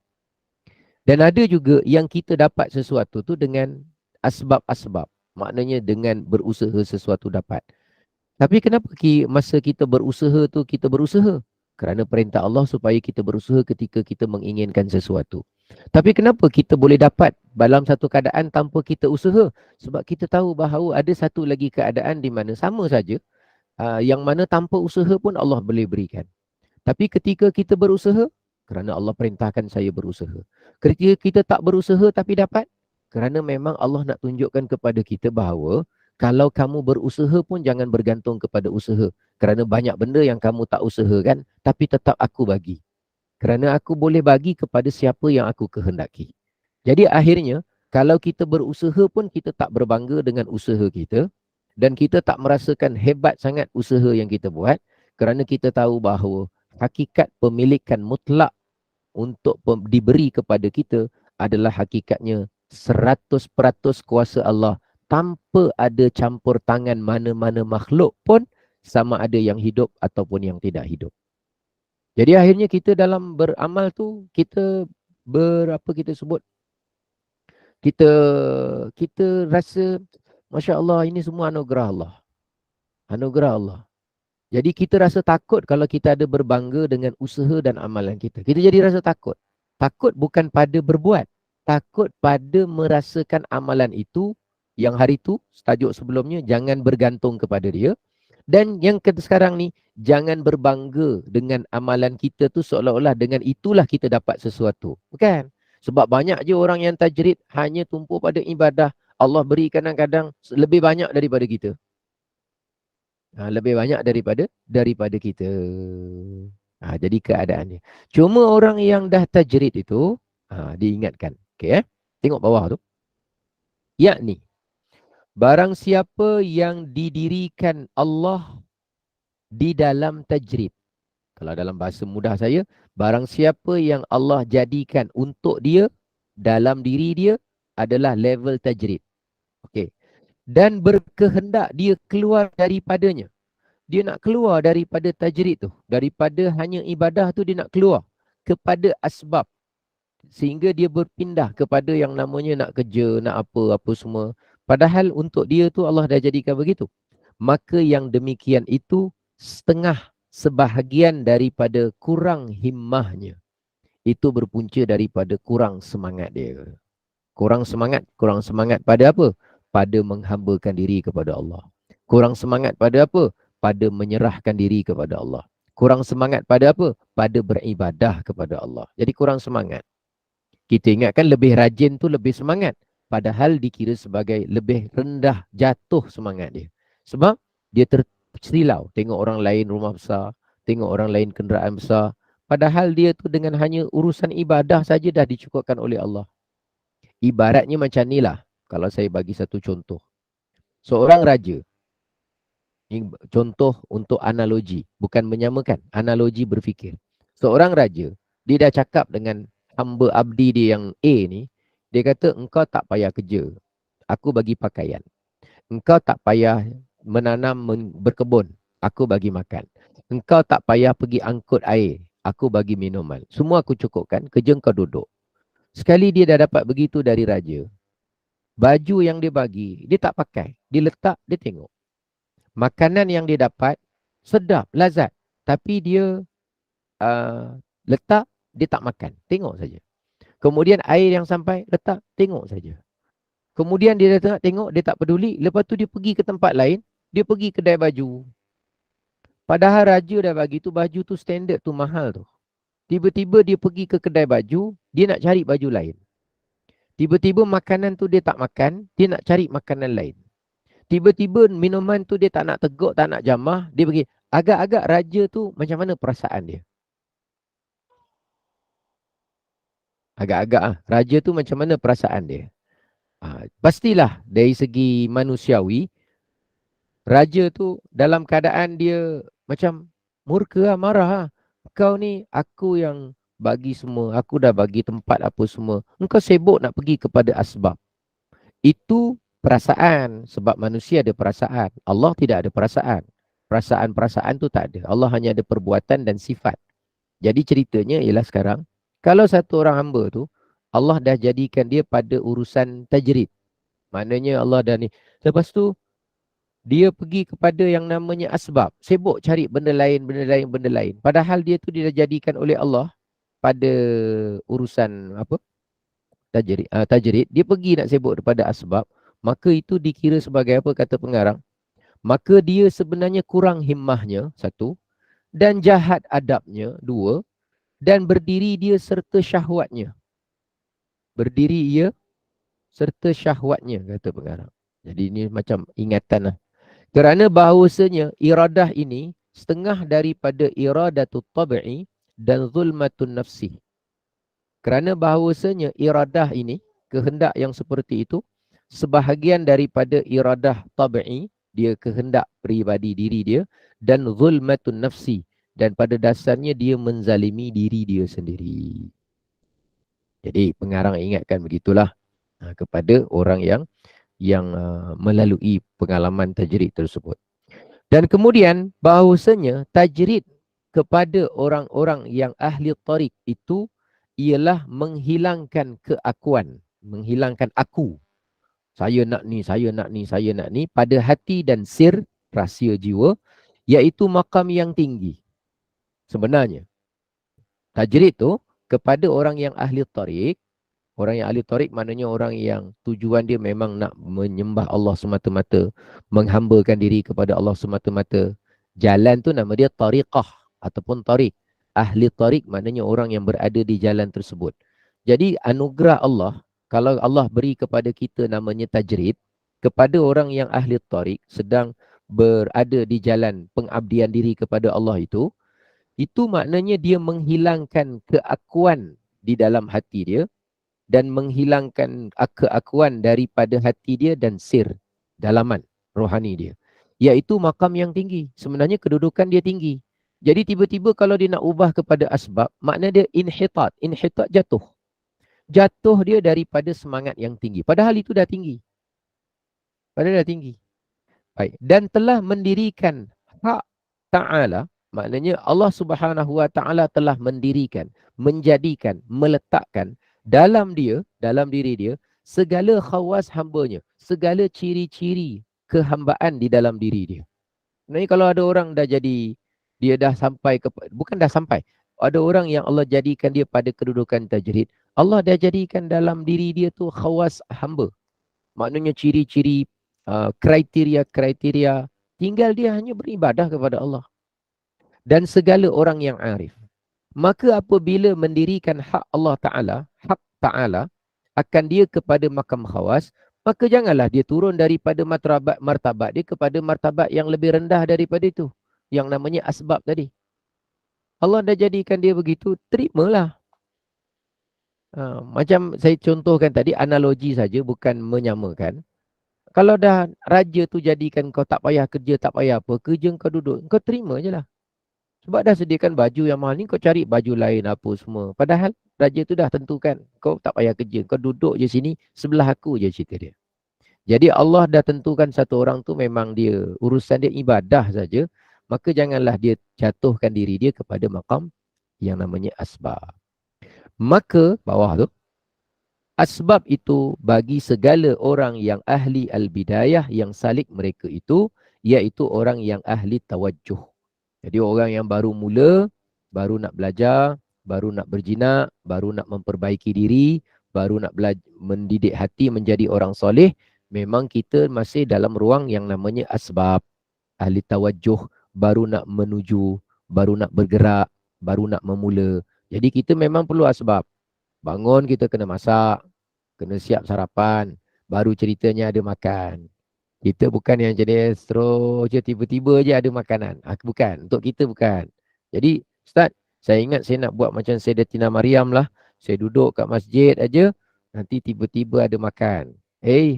Dan ada juga yang kita dapat sesuatu tu dengan asbab-asbab. Maknanya dengan berusaha sesuatu dapat. Tapi kenapa masa kita berusaha tu kita berusaha? Kerana perintah Allah supaya kita berusaha ketika kita menginginkan sesuatu. Tapi kenapa kita boleh dapat dalam satu keadaan tanpa kita usaha? Sebab kita tahu bahawa ada satu lagi keadaan di mana sama saja, yang mana tanpa usaha pun Allah boleh berikan. Tapi ketika kita berusaha, kerana Allah perintahkan saya berusaha. Ketika kita tak berusaha tapi dapat, kerana memang Allah nak tunjukkan kepada kita bahawa kalau kamu berusaha pun jangan bergantung kepada usaha. Kerana banyak benda yang kamu tak usahakan, tapi tetap aku bagi. Kerana aku boleh bagi kepada siapa yang aku kehendaki. Jadi akhirnya, kalau kita berusaha pun kita tak berbangga dengan usaha kita. Dan kita tak merasakan hebat sangat usaha yang kita buat. Kerana kita tahu bahawa hakikat pemilikan mutlak untuk diberi kepada kita adalah hakikatnya 100% kuasa Allah. Tanpa ada campur tangan mana-mana makhluk pun, sama ada yang hidup ataupun yang tidak hidup. Jadi akhirnya kita dalam beramal tu, kita kita sebut, kita rasa, Masya Allah, ini semua anugerah Allah. Anugerah Allah. Jadi kita rasa takut kalau kita ada berbangga dengan usaha dan amalan kita. Kita jadi rasa takut. Takut bukan pada berbuat. Takut pada merasakan amalan itu yang hari itu, tajuk sebelumnya, jangan bergantung kepada dia. Dan yang sekarang ni, jangan berbangga dengan amalan kita tu seolah-olah dengan itulah kita dapat sesuatu. Bukan? Sebab banyak je orang yang tajrid hanya tumpu pada ibadah. Allah beri kadang-kadang lebih banyak daripada kita. Lebih banyak daripada kita. Jadi keadaannya. Cuma orang yang dah tajrid itu diingatkan. Okey, tengok bawah tu. Yakni barang siapa yang didirikan Allah di dalam tajrid. Kalau dalam bahasa mudah saya, barang siapa yang Allah jadikan untuk dia dalam diri dia adalah level tajrid. Okey. Dan berkehendak dia keluar daripadanya. Dia nak keluar daripada tajrid tu. Daripada hanya ibadah tu dia nak keluar kepada asbab. Sehingga dia berpindah kepada yang namanya nak kerja, nak apa-apa semua. Padahal untuk dia tu Allah dah jadikan begitu. Maka yang demikian itu setengah sebahagian daripada kurang himmahnya. Itu berpunca daripada kurang semangat dia. Kurang semangat pada apa? Pada menghambakan diri kepada Allah. Kurang semangat pada apa? Pada menyerahkan diri kepada Allah. Kurang semangat pada apa? Pada beribadah kepada Allah. Jadi kurang semangat. Kita ingatkan lebih rajin tu lebih semangat. Padahal dikira sebagai lebih rendah jatuh semangat dia. Sebab dia tersilau. Tengok orang lain rumah besar. Tengok orang lain kenderaan besar. Padahal dia tu dengan hanya urusan ibadah saja dah dicukupkan oleh Allah. Ibaratnya macam ni lah. Kalau saya bagi satu contoh. Seorang raja. Ini contoh untuk analogi. Bukan menyamakan. Analogi berfikir. Seorang raja. Dia dah cakap dengan hamba abdi dia yang A ni. Dia kata, engkau tak payah kerja. Aku bagi pakaian. Engkau tak payah menanam, berkebun. Aku bagi makan. Engkau tak payah pergi angkut air. Aku bagi minuman. Semua aku cukupkan. Kerja engkau duduk. Sekali dia dah dapat begitu dari raja. Baju yang dia bagi, dia tak pakai. Dia letak, dia tengok. Makanan yang dia dapat, sedap, lazat. Tapi dia letak, dia tak makan. Tengok saja. Kemudian air yang sampai, letak, tengok saja. Kemudian dia dah tengok, dia tak peduli. Lepas tu dia pergi ke tempat lain, dia pergi kedai baju. Padahal raja dah bagi tu, baju tu standard tu, mahal tu. Tiba-tiba dia pergi ke kedai baju, dia nak cari baju lain. Tiba-tiba makanan tu dia tak makan, dia nak cari makanan lain. Tiba-tiba minuman tu dia tak nak teguk, tak nak jamah, dia pergi. Agak-agak raja tu macam mana perasaan dia? Agak-agak raja tu macam mana perasaan dia? Pastilah dari segi manusiawi, raja tu dalam keadaan dia macam murka, marah. Kau ni, aku yang bagi semua, aku dah bagi tempat apa semua. Engkau sibuk nak pergi kepada asbab. Itu perasaan, sebab manusia ada perasaan. Allah tidak ada perasaan. Perasaan-perasaan tu tak ada. Allah hanya ada perbuatan dan sifat. Jadi ceritanya ialah sekarang, kalau satu orang hamba tu, Allah dah jadikan dia pada urusan tajrid. Maknanya Allah dah ni. Lepas tu, dia pergi kepada yang namanya asbab. Sibuk cari benda lain. Padahal dia tu dia dah jadikan oleh Allah pada urusan apa? Tajrid. Dia pergi nak sibuk daripada asbab. Maka itu dikira sebagai apa kata pengarang? Maka dia sebenarnya kurang himmahnya, satu. Dan jahat adabnya, dua. Dan berdiri dia serta syahwatnya. Berdiri ia serta syahwatnya, kata pengarang. Jadi ini macam ingatan lah. Kerana bahawasanya iradah ini setengah daripada iradatut tabi'i dan zulmatun nafsi. Kerana bahawasanya iradah ini, kehendak yang seperti itu, sebahagian daripada iradah tabi'i, dia kehendak peribadi diri dia, dan zulmatun nafsi. Dan pada dasarnya dia menzalimi diri dia sendiri. Jadi pengarang ingatkan begitulah kepada orang yang melalui pengalaman tajrid tersebut. Dan kemudian bahawasanya tajrid kepada orang-orang yang ahli tariq itu ialah menghilangkan keakuan, menghilangkan aku. Saya nak ni pada hati dan sir rahsia jiwa iaitu makam yang tinggi. Sebenarnya tajrid tu kepada orang yang ahli tarik. Orang yang ahli tarik maknanya orang yang tujuan dia memang nak menyembah Allah semata-mata, menghambakan diri kepada Allah semata-mata. Jalan tu nama dia tariqah ataupun tarik. Ahli tarik maknanya orang yang berada di jalan tersebut. Jadi anugerah Allah, kalau Allah beri kepada kita namanya tajrid, kepada orang yang ahli tarik sedang berada di jalan pengabdian diri kepada Allah itu maknanya dia menghilangkan keakuan di dalam hati dia dan menghilangkan keakuan daripada hati dia dan sir, dalaman rohani dia. Iaitu makam yang tinggi. Sebenarnya kedudukan dia tinggi. Jadi tiba-tiba kalau dia nak ubah kepada asbab, makna dia inhitat. Inhitat jatuh. Jatuh dia daripada semangat yang tinggi. Padahal itu dah tinggi. Padahal dah tinggi. Baik. Dan telah mendirikan hak Ta'ala, maknanya Allah Subhanahu Wa Ta'ala telah mendirikan, menjadikan, meletakkan dalam diri dia, segala khawas hambanya, segala ciri-ciri kehambaan di dalam diri dia. Sebenarnya kalau ada orang dah jadi, dia dah sampai, bukan dah sampai, ada orang yang Allah jadikan dia pada kedudukan tajrid, Allah dah jadikan dalam diri dia tu khawas hamba. Maknanya ciri-ciri, kriteria-kriteria, tinggal dia hanya beribadah kepada Allah. Dan segala orang yang arif. Maka apabila mendirikan hak Allah Ta'ala, hak Ta'ala akan dia kepada makam khawas, maka janganlah dia turun daripada martabat dia kepada martabat yang lebih rendah daripada itu. Yang namanya asbab tadi. Allah dah jadikan dia begitu, terimalah. Macam saya contohkan tadi, analogi saja, bukan menyamakan. Kalau dah raja tu jadikan kau tak payah kerja, tak payah apa, kerja kau duduk, kau terima je lah. Sebab dah sediakan baju yang mahal ni, kau cari baju lain apa semua. Padahal raja tu dah tentukan, kau tak payah kerja, kau duduk je sini, sebelah aku je cerita dia. Jadi Allah dah tentukan satu orang tu memang dia, urusan dia ibadah saja, maka janganlah dia jatuhkan diri dia kepada maqam yang namanya asbab. Maka bawah tu, asbab itu bagi segala orang yang ahli al-bidayah, yang salik mereka itu, iaitu orang yang ahli tawajjuh. Jadi orang yang baru mula, baru nak belajar, baru nak berjinak, baru nak memperbaiki diri, baru nak mendidik hati menjadi orang soleh, memang kita masih dalam ruang yang namanya asbab. Ahli tawajjuh, baru nak menuju, baru nak bergerak, baru nak memula. Jadi kita memang perlu asbab. Bangun kita kena masak, kena siap sarapan, baru ceritanya ada makan. Kita bukan yang jenis terus je tiba-tiba je ada makanan. Bukan. Untuk kita bukan. Jadi Ustaz, saya ingat saya nak buat macam Sayyidatina Maryam lah. Saya duduk kat masjid aja, nanti tiba-tiba ada makan.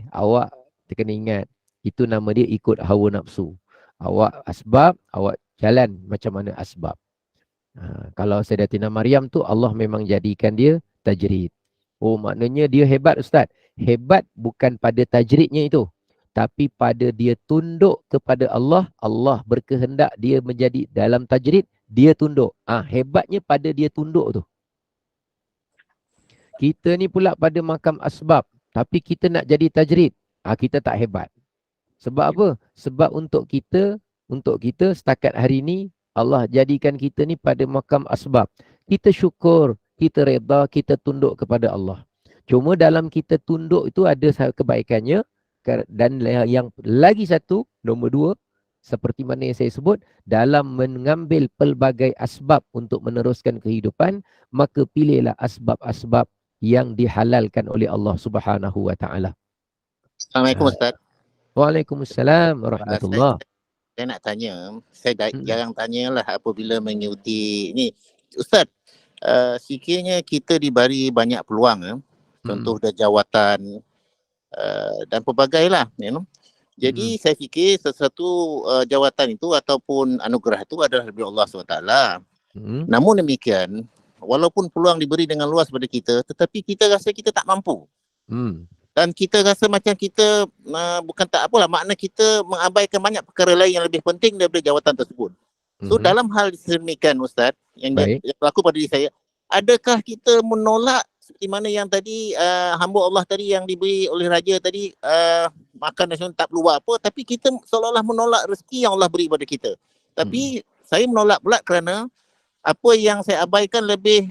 Awak kena ingat. Itu nama dia ikut hawa nafsu. Awak asbab, awak jalan macam mana asbab. Kalau Sayyidatina Maryam tu Allah memang jadikan dia tajrid. Oh, maknanya dia hebat Ustaz. Hebat bukan pada tajridnya itu. Tapi pada dia tunduk kepada Allah, Allah berkehendak dia menjadi dalam tajrid, dia tunduk. Hebatnya pada dia tunduk tu. Kita ni pula pada makam asbab, tapi kita nak jadi tajrid, kita tak hebat. Sebab apa? Sebab untuk kita setakat hari ni, Allah jadikan kita ni pada makam asbab. Kita syukur, kita reda, kita tunduk kepada Allah. Cuma dalam kita tunduk itu ada kebaikannya. Dan yang lagi satu, nombor dua, seperti mana yang saya sebut, dalam mengambil pelbagai asbab untuk meneruskan kehidupan, maka pilihlah asbab-asbab yang dihalalkan oleh Allah Subhanahu Wa Ta'ala. Assalamualaikum Ustaz. Waalaikumsalam warahmatullahi. Saya nak tanya, saya jarang tanyalah apabila mengikuti ni. Ustaz, sekiranya kita diberi banyak peluang, contoh dah jawatan, dan pelbagai lah, Jadi saya fikir sesuatu jawatan itu ataupun anugerah itu adalah dari Allah SWT. Namun demikian, walaupun peluang diberi dengan luas pada kita, tetapi kita rasa kita tak mampu. Dan kita rasa macam kita bukan tak apalah, makna kita mengabaikan banyak perkara lain yang lebih penting daripada jawatan tersebut. So dalam hal sedemikian Ustaz, yang berlaku pada diri saya, adakah kita menolak seperti mana yang tadi hamba Allah tadi yang diberi oleh raja tadi, makan nasional tak perlu apa, tapi kita seolah-olah menolak rezeki yang Allah beri pada kita. Tapi saya menolak pula kerana apa yang saya abaikan lebih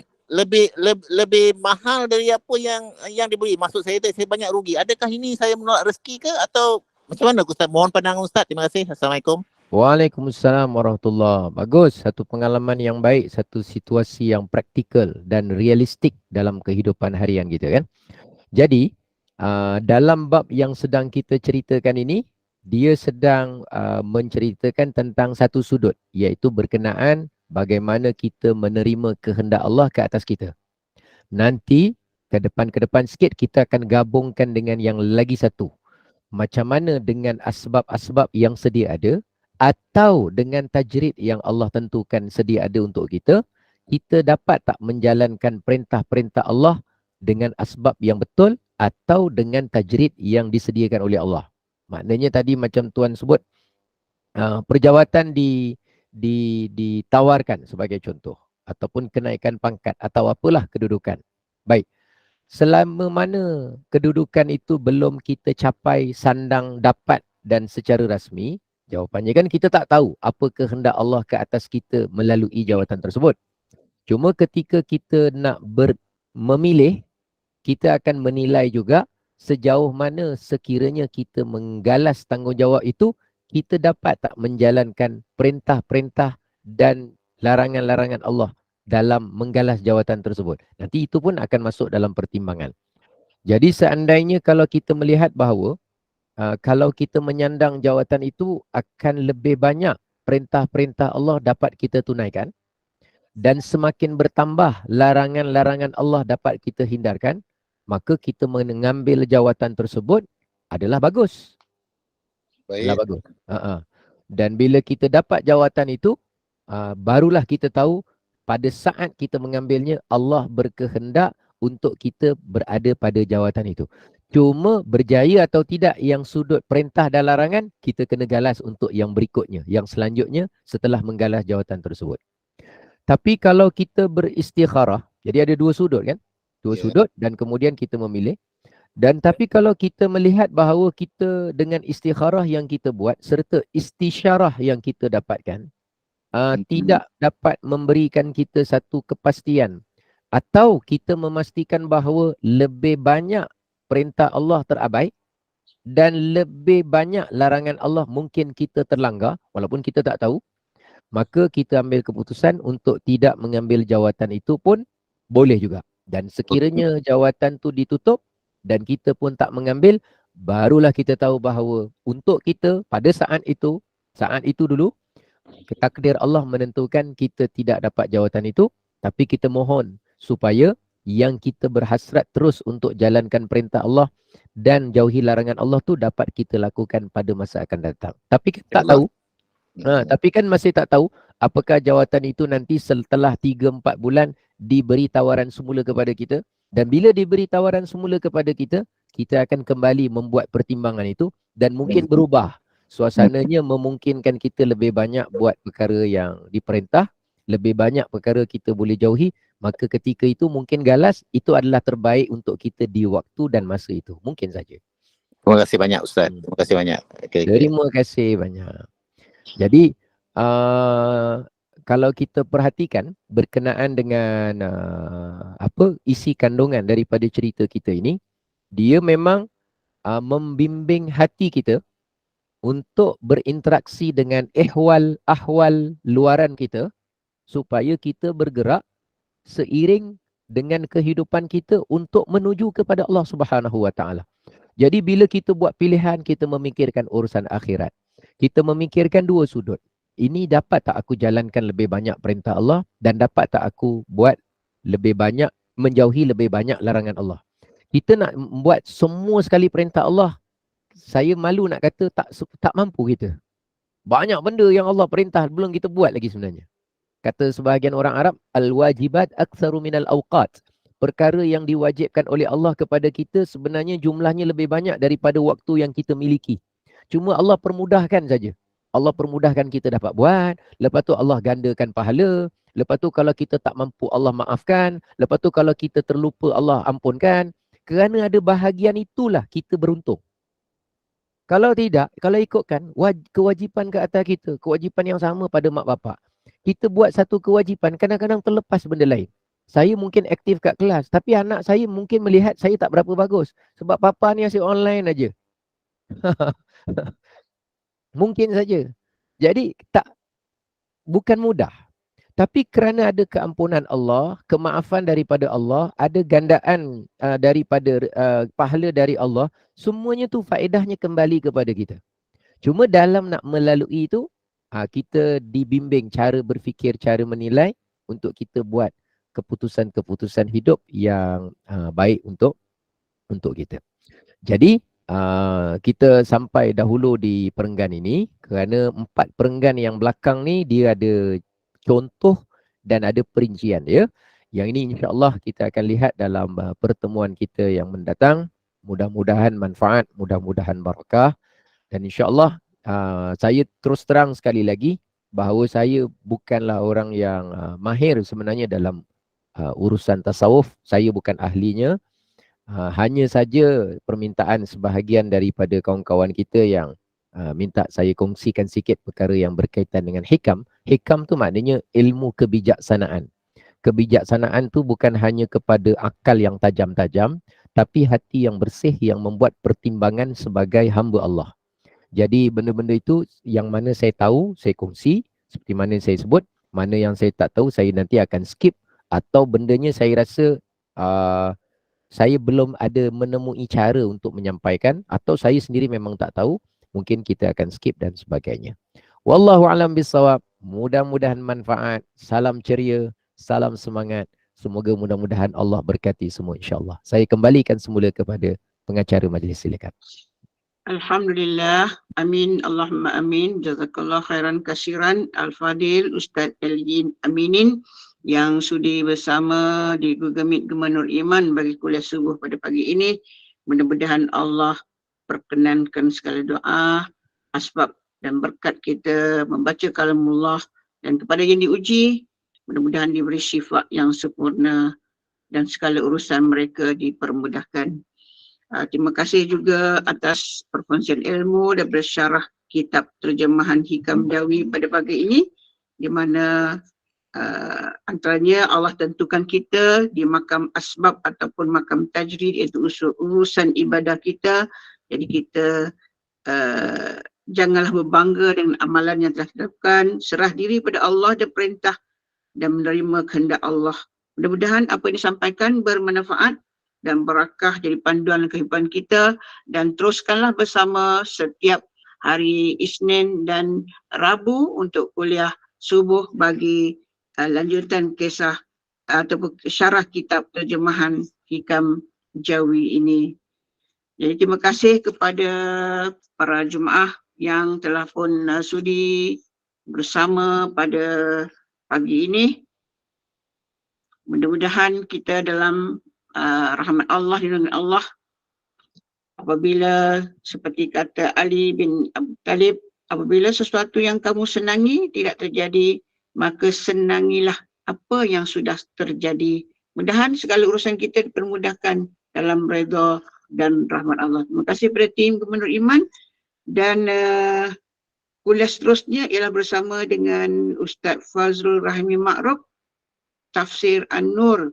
mahal dari apa yang diberi. Maksud saya tu, saya banyak rugi. Adakah ini saya menolak rezeki ke atau macam mana Ustaz? Mohon pandangan Ustaz. Terima kasih. Assalamualaikum. Waalaikumsalam warahmatullahi. Bagus, satu pengalaman yang baik, satu situasi yang praktikal dan realistik dalam kehidupan harian kita kan. Jadi, dalam bab yang sedang kita ceritakan ini, dia sedang menceritakan tentang satu sudut, iaitu berkenaan bagaimana kita menerima kehendak Allah ke atas kita. Nanti, ke depan sikit kita akan gabungkan dengan yang lagi satu. Macam mana dengan asbab-asbab yang sedia ada, atau dengan tajrid yang Allah tentukan sedia ada untuk kita, kita dapat tak menjalankan perintah-perintah Allah dengan asbab yang betul atau dengan tajrid yang disediakan oleh Allah. Maknanya tadi macam Tuan sebut, perjawatan ditawarkan sebagai contoh, ataupun kenaikan pangkat atau apalah kedudukan. Baik, selama mana kedudukan itu belum kita capai, sandang, dapat dan secara rasmi, jawapannya kan kita tak tahu apa kehendak Allah ke atas kita melalui jawatan tersebut. Cuma ketika kita nak memilih, kita akan menilai juga sejauh mana sekiranya kita menggalas tanggungjawab itu, kita dapat tak menjalankan perintah-perintah dan larangan-larangan Allah dalam menggalas jawatan tersebut. Nanti itu pun akan masuk dalam pertimbangan. Jadi seandainya kalau kita melihat bahawa kalau kita menyandang jawatan itu akan lebih banyak perintah-perintah Allah dapat kita tunaikan, dan semakin bertambah larangan-larangan Allah dapat kita hindarkan, maka kita mengambil jawatan tersebut adalah bagus. Adalah bagus. Dan bila kita dapat jawatan itu, barulah kita tahu pada saat kita mengambilnya, Allah berkehendak untuk kita berada pada jawatan itu. Cuma berjaya atau tidak yang sudut perintah dan larangan, kita kena galas untuk yang berikutnya, yang selanjutnya setelah menggalas jawatan tersebut. Tapi kalau kita beristikharah, jadi ada dua sudut kan? Dua sudut dan kemudian kita memilih. Dan tapi kalau kita melihat bahawa kita dengan istikharah yang kita buat serta istisyarah yang kita dapatkan, tidak dapat memberikan kita satu kepastian, atau kita memastikan bahawa lebih banyak perintah Allah terabai dan lebih banyak larangan Allah mungkin kita terlanggar walaupun kita tak tahu, maka kita ambil keputusan untuk tidak mengambil jawatan itu pun boleh juga. Dan sekiranya jawatan tu ditutup dan kita pun tak mengambil, barulah kita tahu bahawa untuk kita pada saat itu dulu, takdir Allah menentukan kita tidak dapat jawatan itu, tapi kita mohon supaya yang kita berhasrat terus untuk jalankan perintah Allah dan jauhi larangan Allah tu dapat kita lakukan pada masa akan datang. Tapi kita tak tahu. Tapi kan masih tak tahu apakah jawatan itu nanti setelah 3-4 bulan diberi tawaran semula kepada kita. Dan bila diberi tawaran semula kepada kita, kita akan kembali membuat pertimbangan itu dan mungkin berubah. Suasananya memungkinkan kita lebih banyak buat perkara yang diperintah, lebih banyak perkara kita boleh jauhi. Maka ketika itu mungkin galas, itu adalah terbaik untuk kita di waktu dan masa itu. Mungkin saja. Terima kasih banyak Ustaz. Terima kasih banyak. Terima kasih banyak. Jadi, kalau kita perhatikan berkenaan dengan isi kandungan daripada cerita kita ini, dia memang membimbing hati kita untuk berinteraksi dengan ahwal luaran kita supaya kita bergerak seiring dengan kehidupan kita untuk menuju kepada Allah Subhanahu Wa Taala. Jadi bila kita buat pilihan, kita memikirkan urusan akhirat. Kita memikirkan dua sudut. Ini dapat tak aku jalankan lebih banyak perintah Allah dan dapat tak aku buat lebih banyak, menjauhi lebih banyak larangan Allah. Kita nak buat semua sekali perintah Allah, saya malu nak kata tak mampu kita. Banyak benda yang Allah perintah belum kita buat lagi sebenarnya. Kata sebahagian orang Arab, al-wajibat aktsaru minal awqat. Perkara yang diwajibkan oleh Allah kepada kita sebenarnya jumlahnya lebih banyak daripada waktu yang kita miliki. Cuma Allah permudahkan saja. Allah permudahkan kita dapat buat. Lepas tu Allah gandakan pahala. Lepas tu kalau kita tak mampu Allah maafkan. Lepas tu kalau kita terlupa Allah ampunkan. Kerana ada bahagian itulah kita beruntung. Kalau tidak, kalau ikutkan kewajipan ke atas kita, kewajipan yang sama pada mak bapak. Kita buat satu kewajipan, kadang-kadang terlepas benda lain. Saya mungkin aktif kat kelas, tapi anak saya mungkin melihat saya tak berapa bagus. Sebab papa ni asyik online aja. Mungkin saja. Jadi bukan mudah. Tapi kerana ada keampunan Allah, kemaafan daripada Allah, ada gandaan daripada pahala dari Allah, semuanya tu faedahnya kembali kepada kita. Cuma dalam nak melalui itu, kita dibimbing cara berfikir, cara menilai untuk kita buat keputusan-keputusan hidup yang baik untuk kita. Jadi kita sampai dahulu di perenggan ini kerana 4 perenggan yang belakang ni dia ada contoh dan ada perincian ya. Yang ini insya-Allah kita akan lihat dalam pertemuan kita yang mendatang. Mudah-mudahan manfaat, mudah-mudahan barakah, dan insya-Allah saya terus terang sekali lagi bahawa saya bukanlah orang yang mahir sebenarnya dalam urusan tasawuf. Saya bukan ahlinya. Hanya saja permintaan sebahagian daripada kawan-kawan kita yang minta saya kongsikan sikit perkara yang berkaitan dengan hikam. Hikam tu maknanya ilmu kebijaksanaan. Kebijaksanaan tu bukan hanya kepada akal yang tajam-tajam, tapi hati yang bersih yang membuat pertimbangan sebagai hamba Allah. Jadi benda-benda itu yang mana saya tahu, saya kongsi. Seperti mana saya sebut, mana yang saya tak tahu, saya nanti akan skip. Atau bendanya saya rasa saya belum ada menemui cara untuk menyampaikan, atau saya sendiri memang tak tahu, mungkin kita akan skip dan sebagainya. Wallahu a'lam bissawab. Mudah-mudahan manfaat. Salam ceria, salam semangat. Semoga mudah-mudahan Allah berkati semua insya-Allah. Saya kembalikan semula kepada pengacara majlis, silakan. Alhamdulillah, amin, Allahumma amin, jazakallah khairan kasiran Al-Fadil Ustaz Elgin Aminin yang sudi bersama di Google Meet Gubernur Iman bagi kuliah subuh pada pagi ini. Mudah-mudahan Allah perkenankan segala doa, asbab dan berkat kita membaca kalamullah, dan kepada yang diuji, mudah-mudahan diberi syifa yang sempurna dan segala urusan mereka dipermudahkan. Terima kasih juga atas perkongsian ilmu dan bersyarah kitab terjemahan Hikam Jawi pada pagi ini, di mana antaranya Allah tentukan kita di makam asbab ataupun makam tajrid, iaitu urusan ibadah kita. Jadi kita janganlah berbangga dengan amalan yang telah dilakukan, serah diri pada Allah dan perintah dan menerima kehendak Allah. Mudah-mudahan apa yang disampaikan bermanfaat dan berakah jadi panduan kehidupan kita, dan teruskanlah bersama setiap hari Isnin dan Rabu untuk kuliah subuh bagi lanjutan kisah ataupun syarah kitab terjemahan Hikam Jawi ini. Jadi terima kasih kepada para jemaah yang telah pun sudi bersama pada pagi ini. Mudah-mudahan kita dalam rahmat Allah, lindungan Allah. Apabila seperti kata Ali bin Abi Talib, apabila sesuatu yang kamu senangi tidak terjadi, maka senangilah apa yang sudah terjadi. Mudahan segala urusan kita dipermudahkan dalam redha dan rahmat Allah. Terima kasih kepada tim Gubernur Iman, dan kuliah seterusnya ialah bersama dengan Ustaz Fazrul Rahimi Ma'ruf, Tafsir An-Nur.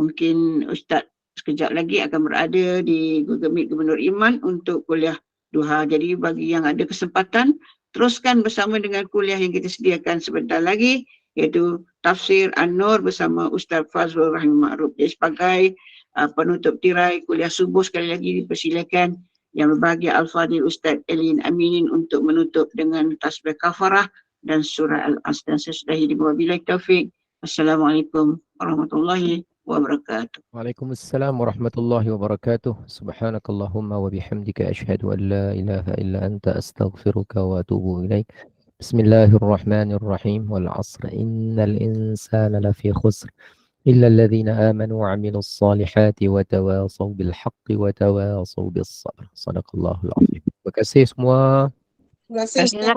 Mungkin Ustaz sekejap lagi akan berada di Google Meet Gubernur Iman untuk kuliah duha. Jadi bagi yang ada kesempatan, teruskan bersama dengan kuliah yang kita sediakan sebentar lagi, iaitu Tafsir An-Nur bersama Ustaz Fazrul Rahim Ma'ruf. Jadi sebagai penutup tirai kuliah subuh, sekali lagi dipersilakan yang berbahagia Al-Fadhil Ustaz Elgin Aminin untuk menutup dengan tasbih kafarah dan surah Al-As. Dan saya sudahi di wabillahi taufik. Assalamualaikum warahmatullahi wabarakatuh. Waalaikumsalam warahmatullahi wabarakatuh. Subhanakallahumma wa bihamdika asyhadu an la ilaha illa anta astaghfiruka wa atubu ilaik. Bismillahirrahmanirrahim. Wal 'asr innal insana lafi khusr illa alladhina amanu wa 'amilus solihati wa tawasaw bil haqqi wa tawasaw bis sabr. Sadaqallahul azim. Terima kasih semua. Terima kasih.